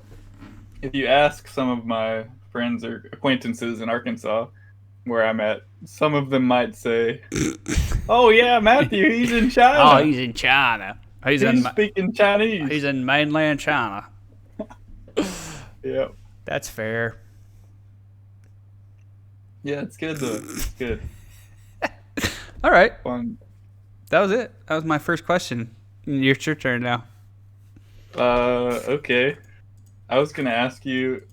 if you ask some of my friends or acquaintances in Arkansas, where I'm at, some of them might say, "Oh yeah, Matthew, he's in China." Oh, he's in China. He's speaking Chinese. He's in mainland China. Yeah. That's fair. Yeah, it's good though. It's good. All right. Fun. That was it. That was my first question. Your turn now. Okay. I was gonna ask you,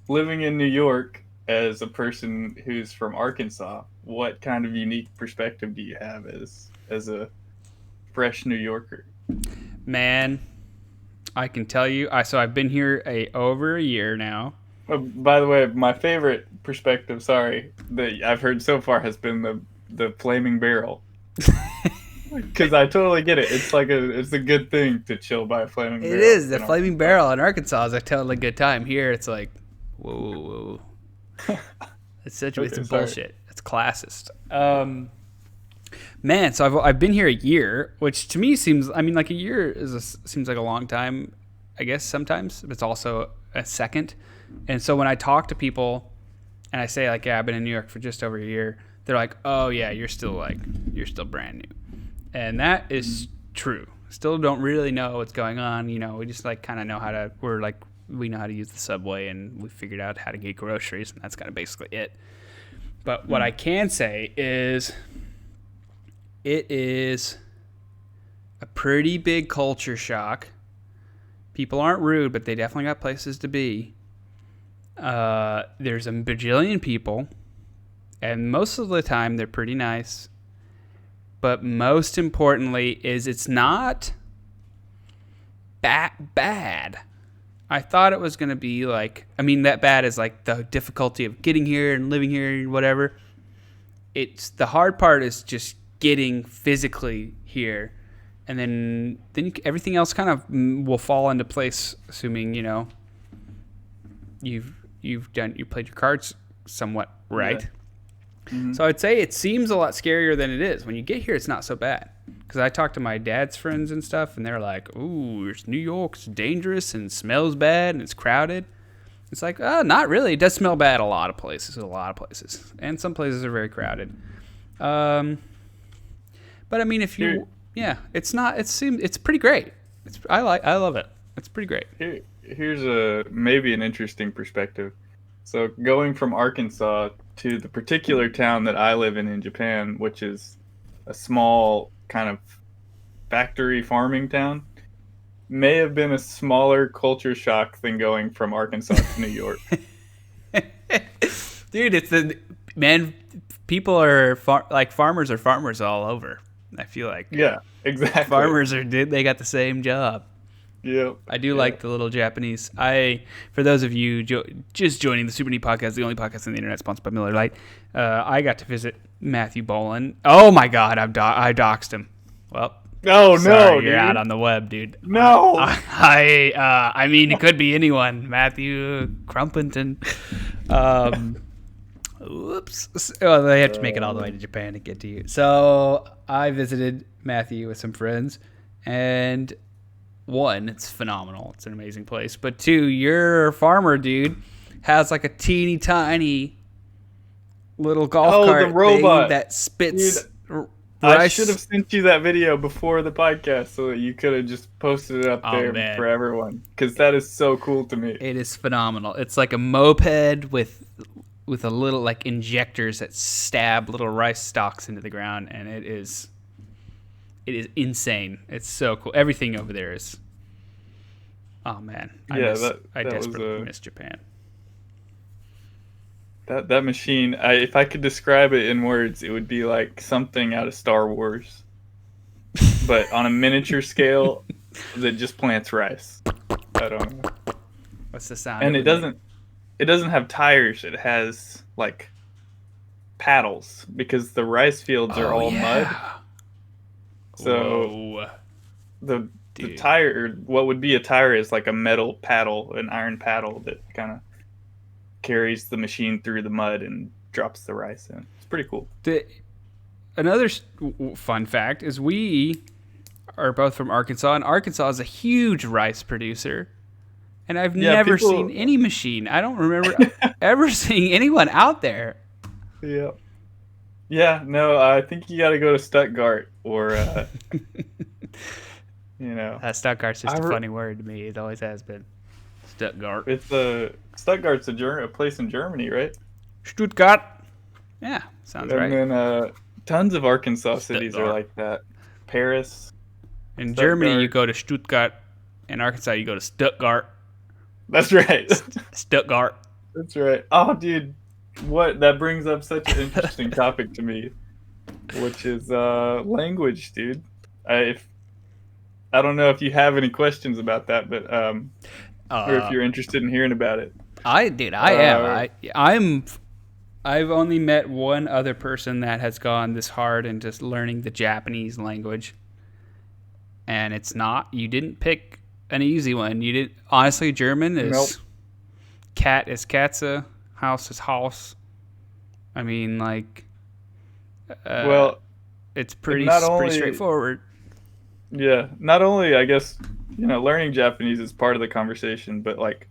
living in New York as a person who's from Arkansas, what kind of unique perspective do you have as a fresh New Yorker? Man, I can tell you. So I've been here over a year now. By the way, my favorite perspective, sorry, that I've heard so far has been the flaming barrel. Because I totally get it. It's a good thing to chill by a flaming barrel. It is. The flaming barrel in Arkansas is a totally good time. Here, it's like, whoa. It's bullshit. It's classist. Man, so I've been here a year, which to me seems, I mean, like a year seems like a long time, I guess sometimes, but it's also a second. And so when I talk to people and I say like, yeah, I've been in New York for just over a year, they're like, oh yeah, you're still brand new. And that is true. Still don't really know what's going on. You know, we just like kind of know we know how to use the subway and we figured out how to get groceries, and that's kind of basically it. But what I can say is it is a pretty big culture shock. People aren't rude, but they definitely got places to be. There's a bajillion people, and most of the time they're pretty nice. But most importantly is it's not that bad. I thought it was going to be like, I mean, that bad is like the difficulty of getting here and living here and whatever. It's the hard part is just getting physically here. And then everything else kind of will fall into place, assuming, you know, you played your cards somewhat right. Yeah. Mm-hmm. So I'd say it seems a lot scarier than it is. When you get here, it's not so bad. Because I talked to my dad's friends and stuff, and they're like, ooh, New York's dangerous and smells bad and it's crowded. It's like, oh, not really. It does smell bad a lot of places. And some places are very crowded. But I mean, it's pretty great. I love it. It's pretty great. Here's maybe an interesting perspective. So going from Arkansas to the particular town that I live in Japan, which is a small kind of factory farming town, may have been a smaller culture shock than going from Arkansas to New York. Dude, people are farmers are farmers all over. I feel like. Yeah, exactly. Farmers they got the same job. Yep. I do like the little Japanese. For those of you just joining the SUPERNEAT podcast, the only podcast on the internet sponsored by Miller Lite, I got to visit Matthew Boland. Oh my God, I doxed him. Well, sorry, you're out on the web, dude. No. I mean, it could be anyone. Matthew 𝓵𝓮. Oops. Oh, they have to make it all the way to Japan to get to you. So I visited Matthew with some friends, and one, it's phenomenal. It's an amazing place. But two, your farmer dude has like a teeny tiny little golf cart the robot thing that spits. Dude, I should have sent you that video before the podcast so that you could have just posted it up there for everyone, because that is so cool to me. It is phenomenal. It's like a moped with a little like injectors that stab little rice stalks into the ground, and it is insane. It's so cool. Everything over there is. Oh man, I desperately miss Japan. That machine, if I could describe it in words, it would be like something out of Star Wars, but on a miniature scale that just plants rice. I don't know. What's the sound? And it doesn't have tires. It has like paddles, because the rice fields are all mud. So the tire, or what would be a tire, is like a metal paddle, an iron paddle that kind of carries the machine through the mud and drops the rice in. It's pretty cool. Another fun fact is we are both from Arkansas, and Arkansas is a huge rice producer. And I've never seen any machine. I don't remember ever seeing anyone out there. Yeah. Yeah, no, I think you got to go to Stuttgart or, you know. Stuttgart's just a funny word to me. It always has been. Stuttgart. Stuttgart's a place in Germany, right? Stuttgart. Yeah, sounds And right. then tons of Arkansas cities are Stuttgart. like that. Paris, In Germany, you Stuttgart. go to Stuttgart. In Arkansas, you go to Stuttgart. That's right. Stuttgart. That's right. Oh, dude, what that brings up such an interesting topic to me, which is language, dude. If I don't know if you have any questions about that, but or if Uh, you're interested in hearing about it. I am. Uh, I've only met one other person that has gone this hard in just learning the Japanese language, and it's not. You didn't pick an easy one. You did honestly. German nope. is cat is Katze, house is Haus. I mean, like, Well, it's and pretty not pretty only straightforward. yeah, not only I guess learning Japanese is part of the conversation, but like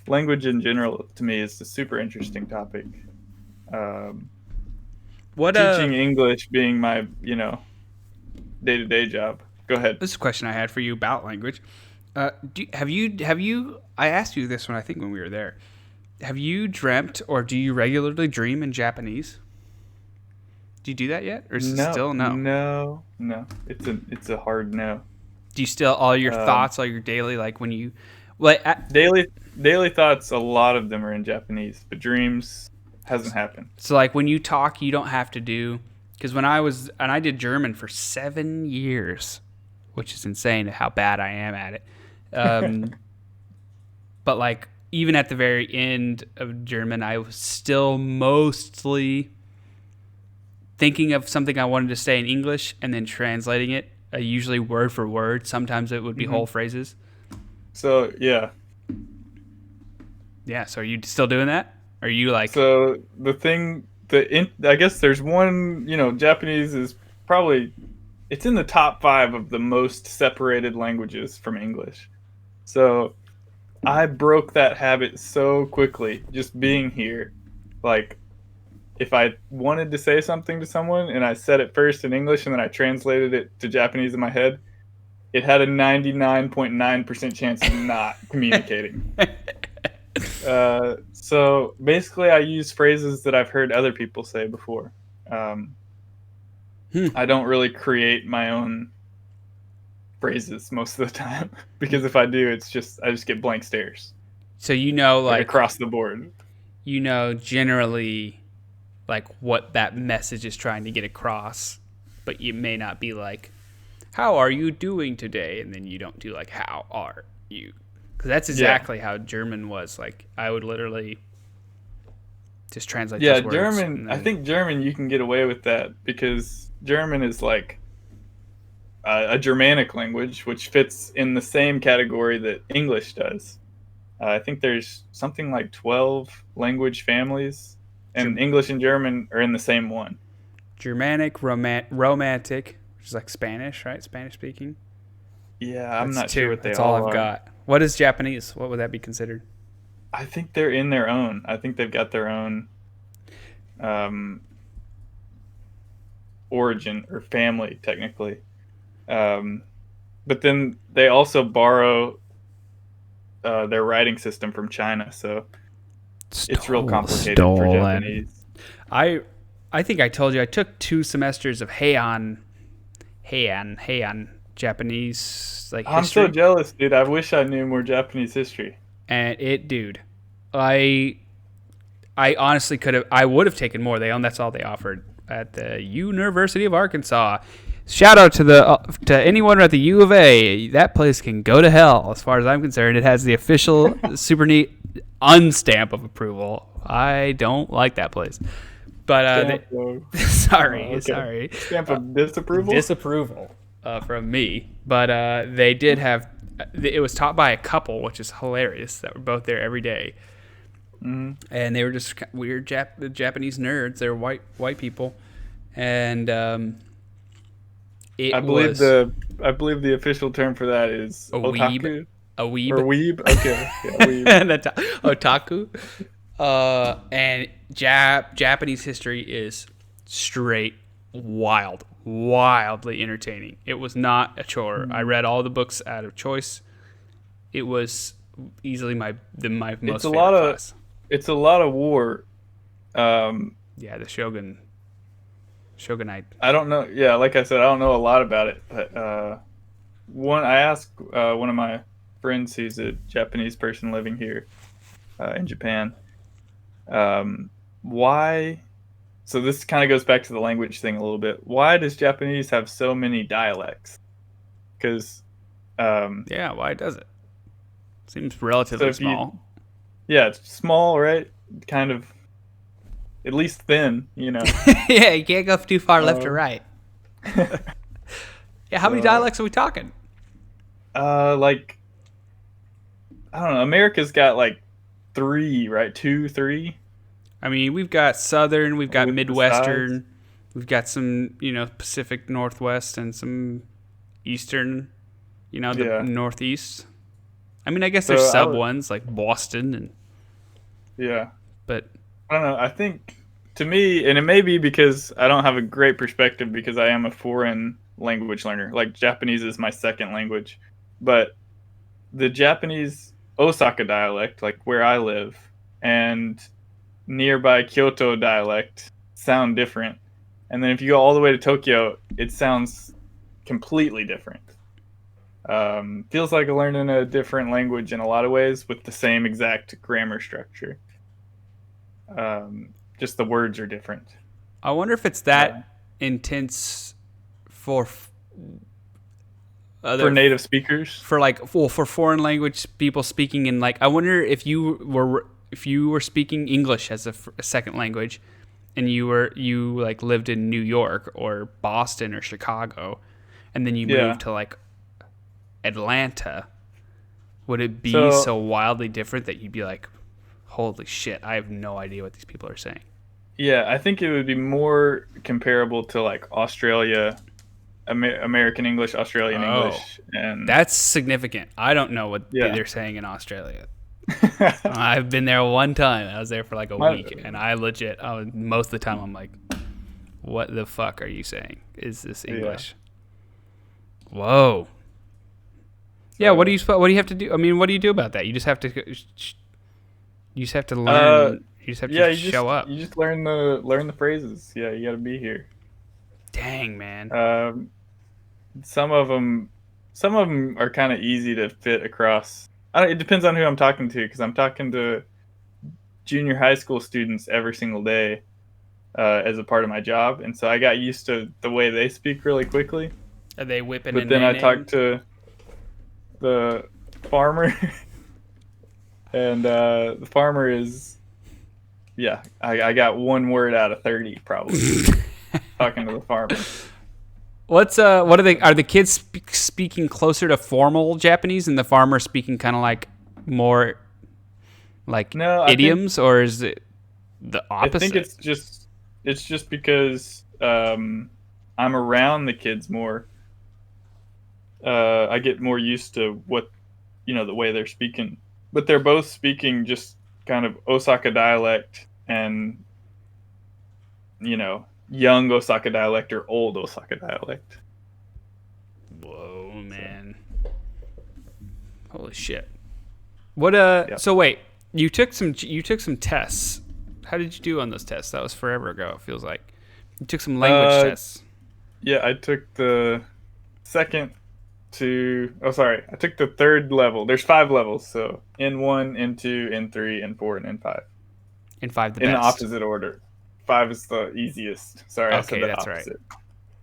language in general to me is a super interesting topic. Um, What Teaching English being my day to day job. Go ahead. this is a question I had for you about language. Have you? I asked you this one. I think when we were there. Have you dreamt or do you regularly dream in Japanese? Do you do that yet, or is it No, still no? no. It's a hard no. Do you still all your Um, thoughts, all your daily like when you like? daily thoughts. A lot of them are in Japanese, but dreams hasn't happened. So like when you talk, you don't have to do because when I did German for 7 years, which is insane how bad I am at it. Um, but like even at the very end of German, I was still mostly thinking of something I wanted to say in English and then translating it, usually word for word. Sometimes it would be hmm whole phrases. So yeah. Yeah. So are you still doing that? Are you like, So I guess there's one. Japanese is probably it's in the top 5 of the most separated languages from English. So I broke that habit so quickly just being here. Like, if I wanted to say something to someone and I said it first in English and then I translated it to Japanese in my head, it had a 99.9% chance of not communicating. So basically, I use phrases that I've heard other people say before. Um, I don't really create my own phrases most of the time because if I do, I just get blank stares so like like across the board. generally like what that message is trying to get across, but you may not be like, "How are you doing today?" And then you don't do like, "How are you?" Because that's Yeah, exactly how German was. Like I would literally just translate yeah. those words, German. and I then think German you can get away with that because German is like a Germanic language, which fits in the same category that English does. I think there's something like 12 language families, and Ger- English and German are in the same one. Germanic, romantic, which is like Spanish, right? Spanish speaking. Yeah, I'm That's not sure two. what they That's all all I've are. got. What is Japanese? What would that be considered? I think they're in their own. I think they've got their own um, origin or family, technically. Um, but then they also borrow their writing system from China, so it's real complicated for Stolen. Japanese. I I think I told you I took 2 semesters of Heian Japanese like I'm so history, jealous, dude. I wish I knew more Japanese history. and dude, I I honestly could have I would have taken more. That's all they offered at the University of Arkansas. Shout out to to anyone at the U of A. That place can go to hell, as far as I'm concerned. It has the official super neat unstamp of approval. I don't like that place, but Stamp of okay. sorry, Stamp of disapproval. disapproval from me. But they did have it was taught by a couple, which is hilarious. That were both there every day, and they were just weird Japanese nerds. They were white people, and I it believe was the official term for that is a weeb, otaku a or weeb, weeb. Okay, yeah, weeb. and otaku. And Japanese history is straight wildly entertaining. It was not a chore. I read all the books out of choice. It was easily my most It's a favorite lot of class. it's a lot of war Yeah, the Shogunite. I don't know. Yeah, like I said, I don't know a lot about it. But I asked one of my friends who's a Japanese person living here in Japan, why. So this kind of goes back to the language thing a little bit. Why does Japanese have so many dialects? Because Yeah, why does it? Seems so relatively if you, small. yeah, it's small, right? Kind of, at least thin, Yeah, you can't go too far left or Um, right. Yeah, how many so, dialects are we talking? like I don't know. America's got like three, right? Two, three I mean, we've got Southern, we've got with the sides. Midwestern, we've got some, Pacific Northwest and some Eastern, the Yeah. Northeast. I mean, I guess there's So sub ones like Boston, yeah. but I don't know. I think to me, and it may be because I don't have a great perspective because I am a foreign language learner. Like Japanese is my second language, but the Japanese Osaka dialect, like where I live, and nearby Kyoto dialect sound different. And then if you go all the way to Tokyo, it sounds completely different. Feels like learning a different language in a lot of ways with the same exact grammar structure. Just the words are different. I wonder if it's Uh, that intense for for other native speakers, for like well for foreign language people speaking in like I wonder if you were speaking English as a second language and you like lived in New York or Boston or Chicago and then you yeah. moved to like Atlanta, would it be So so wildly different that you'd be like, holy shit, I have no idea what these people are saying? yeah, I think it would be more comparable to like Australia, American English, Australian Oh, English, and that's significant. I don't know what yeah. they're saying in Australia. I've been there one time. I was there for like a My, week, and most of the time I'm like, "What the fuck are you saying? Is this yeah. English?" Whoa. Yeah. So, What do you have to do? I mean, what do you do about that? You just have to uh, learn. You just have yeah, to show up. you just learn the phrases. Yeah, you got to be here. Dang, man. Um, some of them, are kind of easy to fit across. It depends on who I'm talking to because I'm talking to junior high school students every single day as a part of my job, and so I got used to the way they speak really quickly. Are they whipping But in then their I name? talked to the farmer, and the farmer is yeah. I got one word out of 30 probably talking to the farmer. What are they? Are the kids speaking closer to formal Japanese, and the farmer speaking kind of like more like No, idioms, or is it the I think opposite? it's just because I'm around the kids more. I get more used to what the way they're speaking, but they're both speaking just kind of Osaka dialect and young Osaka dialect or old Osaka dialect. Whoa, So man! Holy shit! What yeah, So wait, you took some tests. How did you do on those tests? That was forever ago. It feels like you took some language uh, tests. yeah. I took the second to. Oh, sorry. I took the third level. There's 5 levels, so N1, N2, N3, N4, and N5 In five, the in the best. opposite order. 5 is the easiest. Sorry, I said Okay, the that's right. opposite.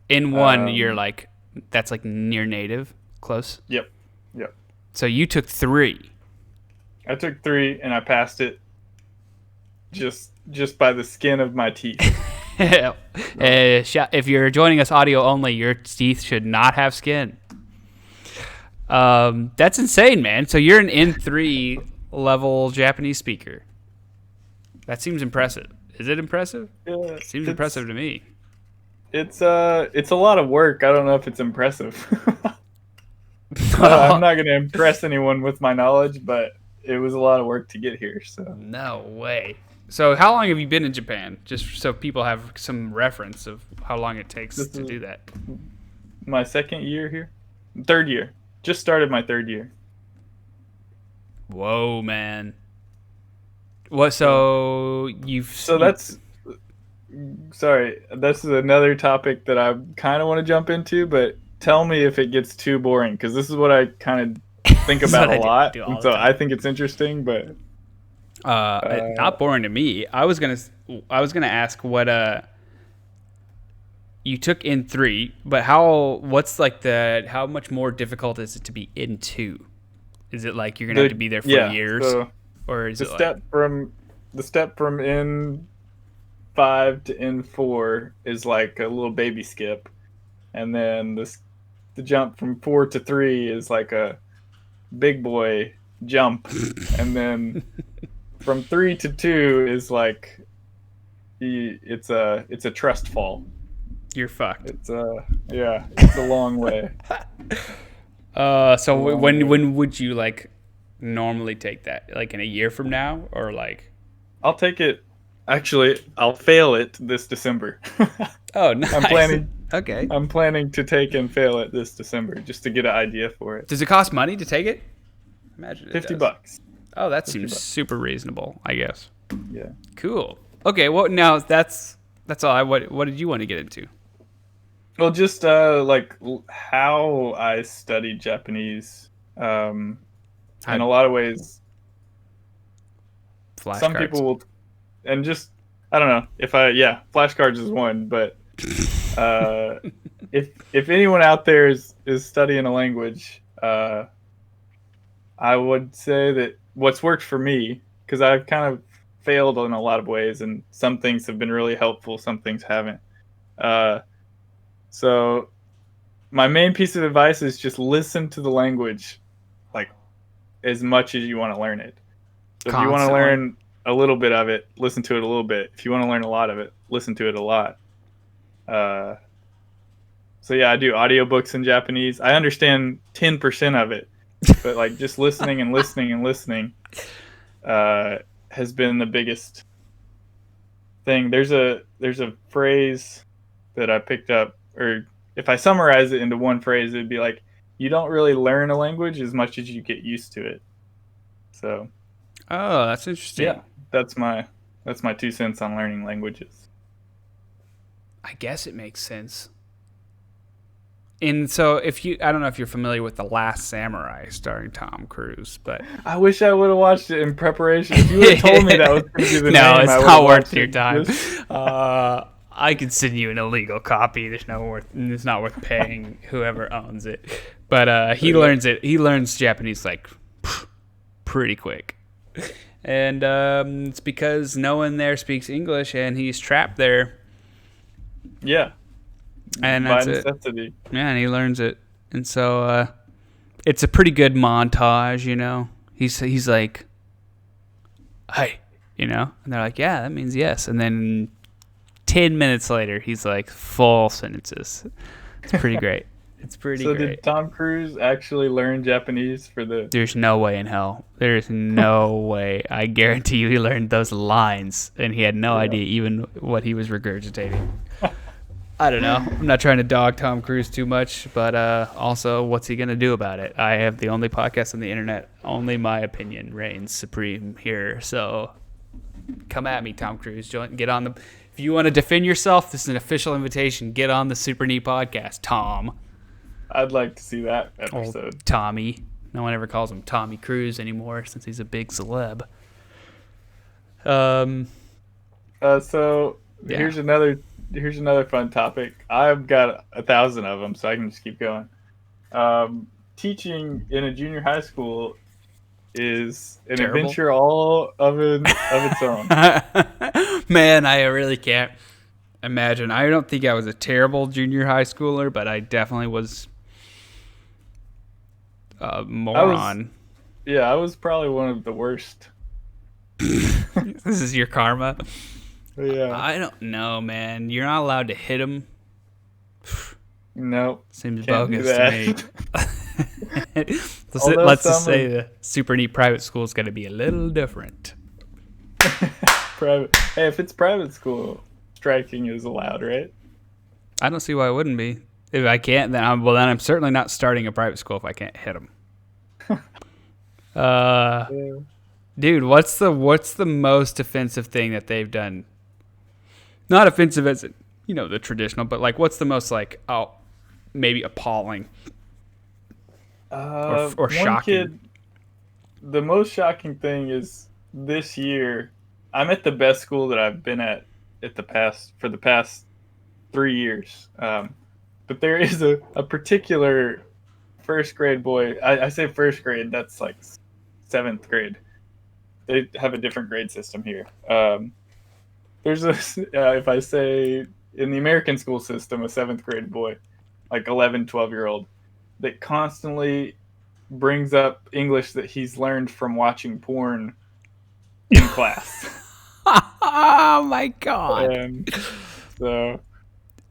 In one, you're Um, like that's like near native, close. yep, yep. So you took three. I took 3 and I passed it just by the skin of my teeth. If you're joining us audio only, your teeth should not have skin. That's insane, man. So you're an N3 level Japanese speaker. That seems impressive. Is it impressive? Yeah, Seems impressive to me. it's a lot of work. I don't know if it's impressive. I'm not going to impress anyone with my knowledge, but it was a lot of work to get here. So No way. So how long have you been in Japan? Just so people have some reference of how long it takes this to is do that. my second year here, third year. Just started my third year. Whoa, man. What? So you've So that's sorry, this is another topic that I kind of want to jump into, but tell me if it gets too boring, because this is what I kind of think That's about what a I lot, do all and the so time. I think it's interesting. But Not boring to me. I was gonna ask what you took in 3, but what's like how much more difficult is it to be in 2? Is it like you're gonna have to be there for years, so or is the it step from N5 to N4 is like a little baby skip, and then the jump from 4 to 3 is like a big boy jump, and then from 3 to 2 is like it's a trust fall. you're fucked? It's it's a long way. So when would you like normally take that? Like in a year from now, or like? I'll take it. Actually, I'll fail it this December. Oh, nice. I'm planning. Okay. I'm planning to take and fail it this December just to get an idea for it. Does it cost money to take it? Imagine it does. $50. Oh, that seems super reasonable, I guess. Yeah. Cool. Okay, well now that's all. What did you want to get into? Well, just like how I studied Japanese. In a lot of ways, some people will, and just I don't know if flashcards is one, but if anyone out there is studying a language, I would say that what's worked for me, because I've kind of failed in a lot of ways, and some things have been really helpful, some things haven't. So my main piece of advice is just listen to the language like as much as you want to learn it. So if you want to learn a little bit of it, listen to it a little bit. If you want to learn a lot of it, listen to it a lot. So yeah, I do audiobooks in Japanese. I understand 10% of it, but like just listening and listening and listening has been the biggest thing. There's a phrase that I picked up, or if I summarize it into one phrase, it'd be like, you don't really learn a language as much as you get used to it. So oh, that's interesting. Yeah, that's my 2 cents on learning languages. I guess it makes sense. And so I don't know if you're familiar with The Last Samurai starring Tom Cruise, but I wish I would have watched it in preparation. If you would have told me that was going to be the name, no, it's I not worth your time. Just... I could send you an illegal copy. It's not worth paying whoever owns it. But he learns Japanese like pretty quick. And it's because no one there speaks English and he's trapped there. Yeah. And that's necessity. it. Yeah, and he learns it. And so it's a pretty good montage, you know. He's like, "Hey," you know? And they're like, "Yeah, that means yes." And then 10 minutes later, he's like full sentences. It's pretty great. It's pretty great. So did Tom Cruise actually learn Japanese for the... There's no way in hell. There's no way. I guarantee you he learned those lines, and he had no idea even what he was regurgitating. I don't know. I'm not trying to dog Tom Cruise too much, but also, what's he going to do about it? I have the only podcast on the internet. Only my opinion reigns supreme here. So come at me, Tom Cruise. Get on the... If you want to defend yourself, this is an official invitation. Get on the Super Neat podcast, Tom. I'd like to see that episode. Old Tommy. No one ever calls him Tommy Cruise anymore since he's a big celeb. So here's another fun topic. I've got 1,000 of them, so I can just keep going. Teaching in a junior high school is an adventure all of its own. Man, I really can't imagine. I don't think I was a terrible junior high schooler, but I definitely was a moron. I was probably one of the worst. This is your karma. Yeah. I don't know, man. You're not allowed to hit him. Nope. Seems bogus to me. Let's just say the super neat private school is going to be a little different. Private. Hey, if it's private school, striking is allowed, right? I don't see why it wouldn't be. If I can't, then I'm certainly not starting a private school if I can't hit them. Dude, what's the most offensive thing that they've done Not offensive as the traditional, but like, what's the most like, maybe appalling or One shocking? kid, the most shocking thing is this year, I'm at the best school that I've been at for the past 3 years. But there is a particular first grade boy. I say first grade, that's like seventh grade. They have a different grade system here. There's if I say in the American school system, a seventh grade boy, like 11, 12-year-old, that constantly brings up English that he's learned from watching porn in class. Oh my god. And so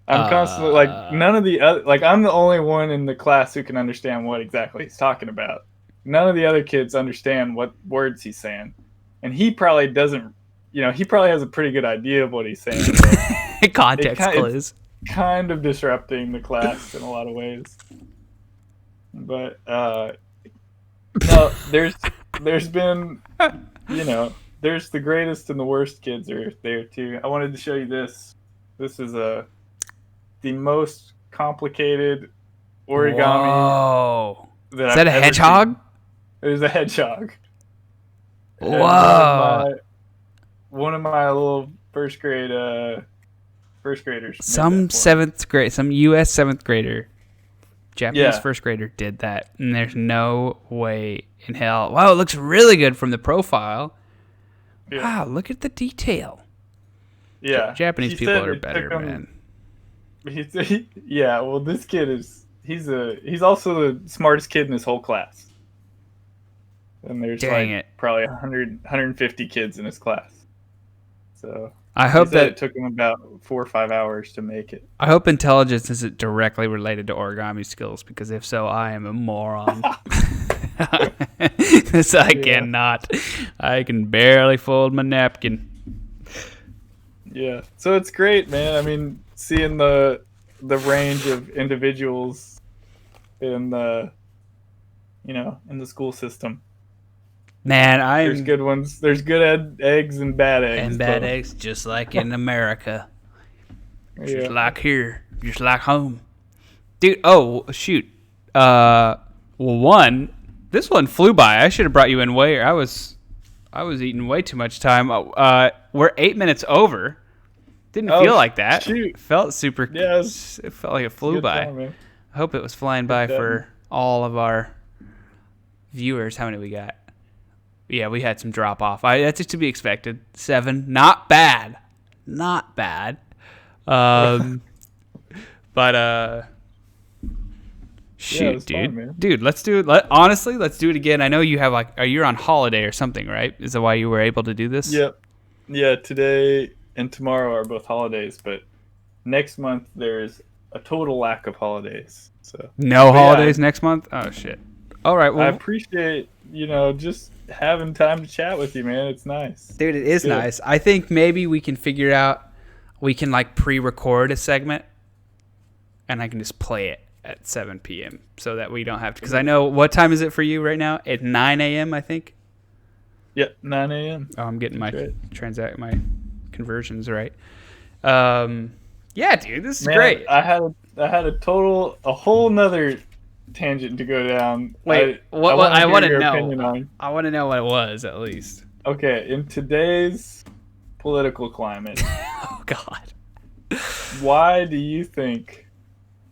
I'm constantly like, none of the other, like, I'm the only one in the class who can understand what exactly he's talking about. None of the other kids understand what words he's saying. And he probably doesn't, he probably has a pretty good idea of what he's saying. Context clues. It's kind of disrupting the class in a lot of ways. But, no, there's been, there's the greatest and the worst kids are there too. I wanted to show you this. This is the most complicated origami. Whoa. That Is that a hedgehog? It is a hedgehog. Whoa. One of my little first graders. Some U.S. seventh grader, Japanese first grader did that, and there's no way in hell. Wow, it looks really good from the profile. Yeah. Wow, look at the detail. Yeah, Japanese people are better, man. Well, this kid he's also the smartest kid in his whole class. And there's probably 150 kids in his class. So I hope that it took him about 4 or 5 hours to make it. I hope intelligence isn't directly related to origami skills, because if so, I am a moron. I can barely fold my napkin. Yeah, so it's great, man. I mean, seeing the range of individuals in the school system. Man, there's good ones. There's good eggs and bad eggs. And bad eggs, just like in America. Just like here. Just like home. Dude, oh, shoot. This one flew by. I should have brought you in way. I was eating way too much time. We're 8 minutes over. Didn't feel like that. Shoot. It felt super. Yes. It felt like it flew by. Time, I hope it was flying by for all of our viewers. How many we got? Yeah, we had some drop off. That's to be expected. 7, not bad, but shoot, dude, fun, let's do it. Honestly, let's do it again. I know you have you're on holiday or something, right? Is that why you were able to do this? Yep. Yeah, today and tomorrow are both holidays, but next month there's a total lack of holidays. So no holidays next month. Oh shit. All right. Well, I appreciate just having time to chat with you, man. It's nice, dude. It is nice. I think maybe we can figure out. We can pre-record a segment, and I can just play it at 7 p.m. so that we don't have to. Because I know, what time is it for you right now? At 9 a.m. I think. Yeah, 9 a.m. Oh, I'm getting my conversions right. Yeah, dude, this is great. I had a whole nother tangent to go down. Wait, I want to know. I want to know what it was, at least. Okay, in today's political climate. Oh God. Why do you think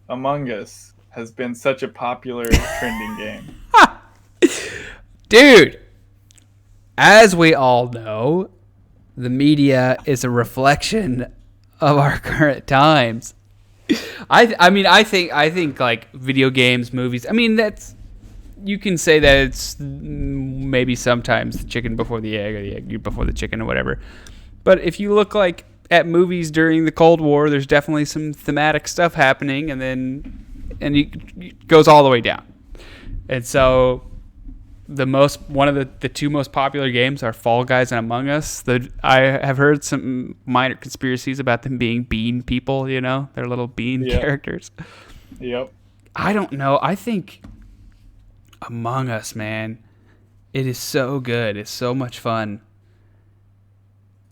Among Us has been such a popular trending game? Dude, as we all know, the media is a reflection of our current times. I think like video games, movies. I mean, you can say that it's maybe sometimes the chicken before the egg, or the egg before the chicken, or whatever. But if you look at movies during the Cold War, there's definitely some thematic stuff happening, and it goes all the way down. And so one of the two most popular games are Fall Guys and Among Us. I have heard some minor conspiracies about them being bean people, they're little bean characters. Yep. I don't know. I think Among Us, man, it is so good. It's so much fun.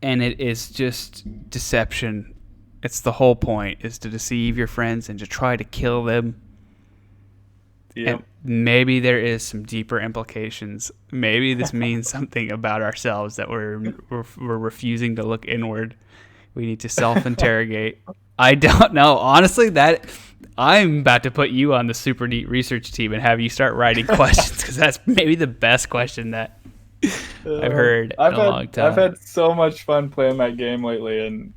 And it is just deception It's the whole point, is to deceive your friends and to try to kill them. Yep. And maybe there is some deeper implications. Maybe this means something about ourselves, that we're refusing to look inward. We need to self-interrogate. I don't know. Honestly, that I'm about to put you on the Super Neat research team and have you start writing questions, because that's maybe the best question that I've heard in a long time. I've had so much fun playing that game lately, and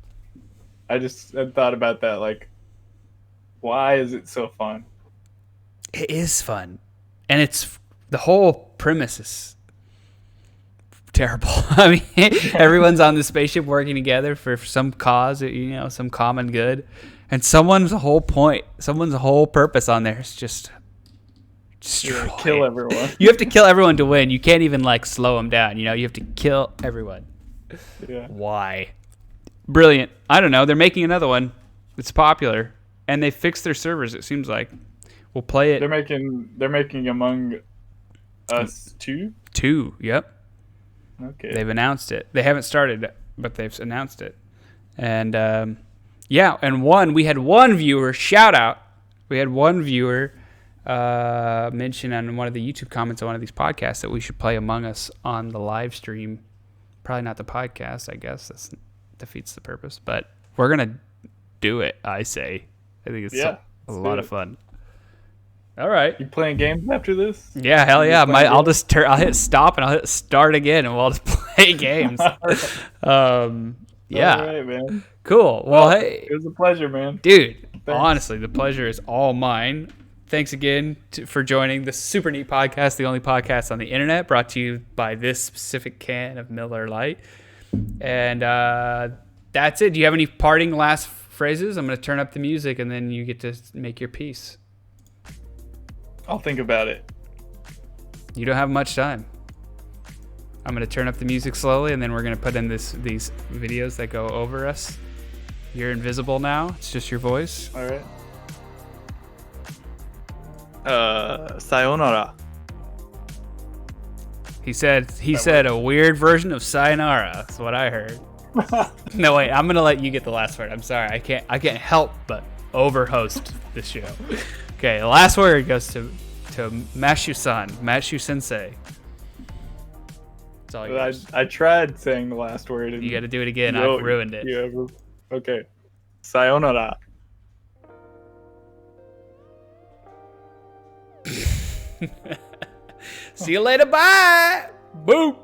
I just had thought about that. Like, why is it so fun? It is fun, and it's the whole premise is terrible. I mean, everyone's on the spaceship working together for some cause, some common good, and someone's whole purpose on there is just kill everyone. You have to kill everyone to win. You can't even slow them down. You have to kill everyone. Yeah. Why? Brilliant. I don't know. They're making another one. It's popular, and they fixed their servers. It seems like. We'll play it. They're making Among Us 2? 2, yep. Okay. They've announced it. They haven't started it, but they've announced it. And and we had one viewer, Shoutout. We had one viewer mention on one of the YouTube comments on one of these podcasts that we should play Among Us on the live stream. Probably not the podcast, I guess. That defeats the purpose. But we're going to do it, I say. I think it's a lot of fun. All right. You playing games after this? Yeah, hell yeah. I'll hit stop and I'll hit start again, and we'll just play games. Right. Yeah. All right, man. Cool. Well, hey. It was a pleasure, man. Dude, Thanks. Honestly, the pleasure is all mine. Thanks again for joining the Super Neat Podcast, the only podcast on the internet, brought to you by this specific can of Miller Lite. And that's it. Do you have any parting last phrases? I'm going to turn up the music, and then you get to make your piece. I'll think about it. You don't have much time. I'm going to turn up the music slowly, and then we're going to put in these videos that go over us. You're invisible now. It's just your voice. All right. Sayonara. He said a weird version of sayonara. That's what I heard. No, wait. I'm going to let you get the last word. I'm sorry. I can't help but overhost this show. Okay, the last word goes to Mashu-san, Mashu-sensei. That's all yours. I tried saying the last word. You got to do it again. I ruined it. Yeah. Okay. Sayonara. See you later. Bye. Boop.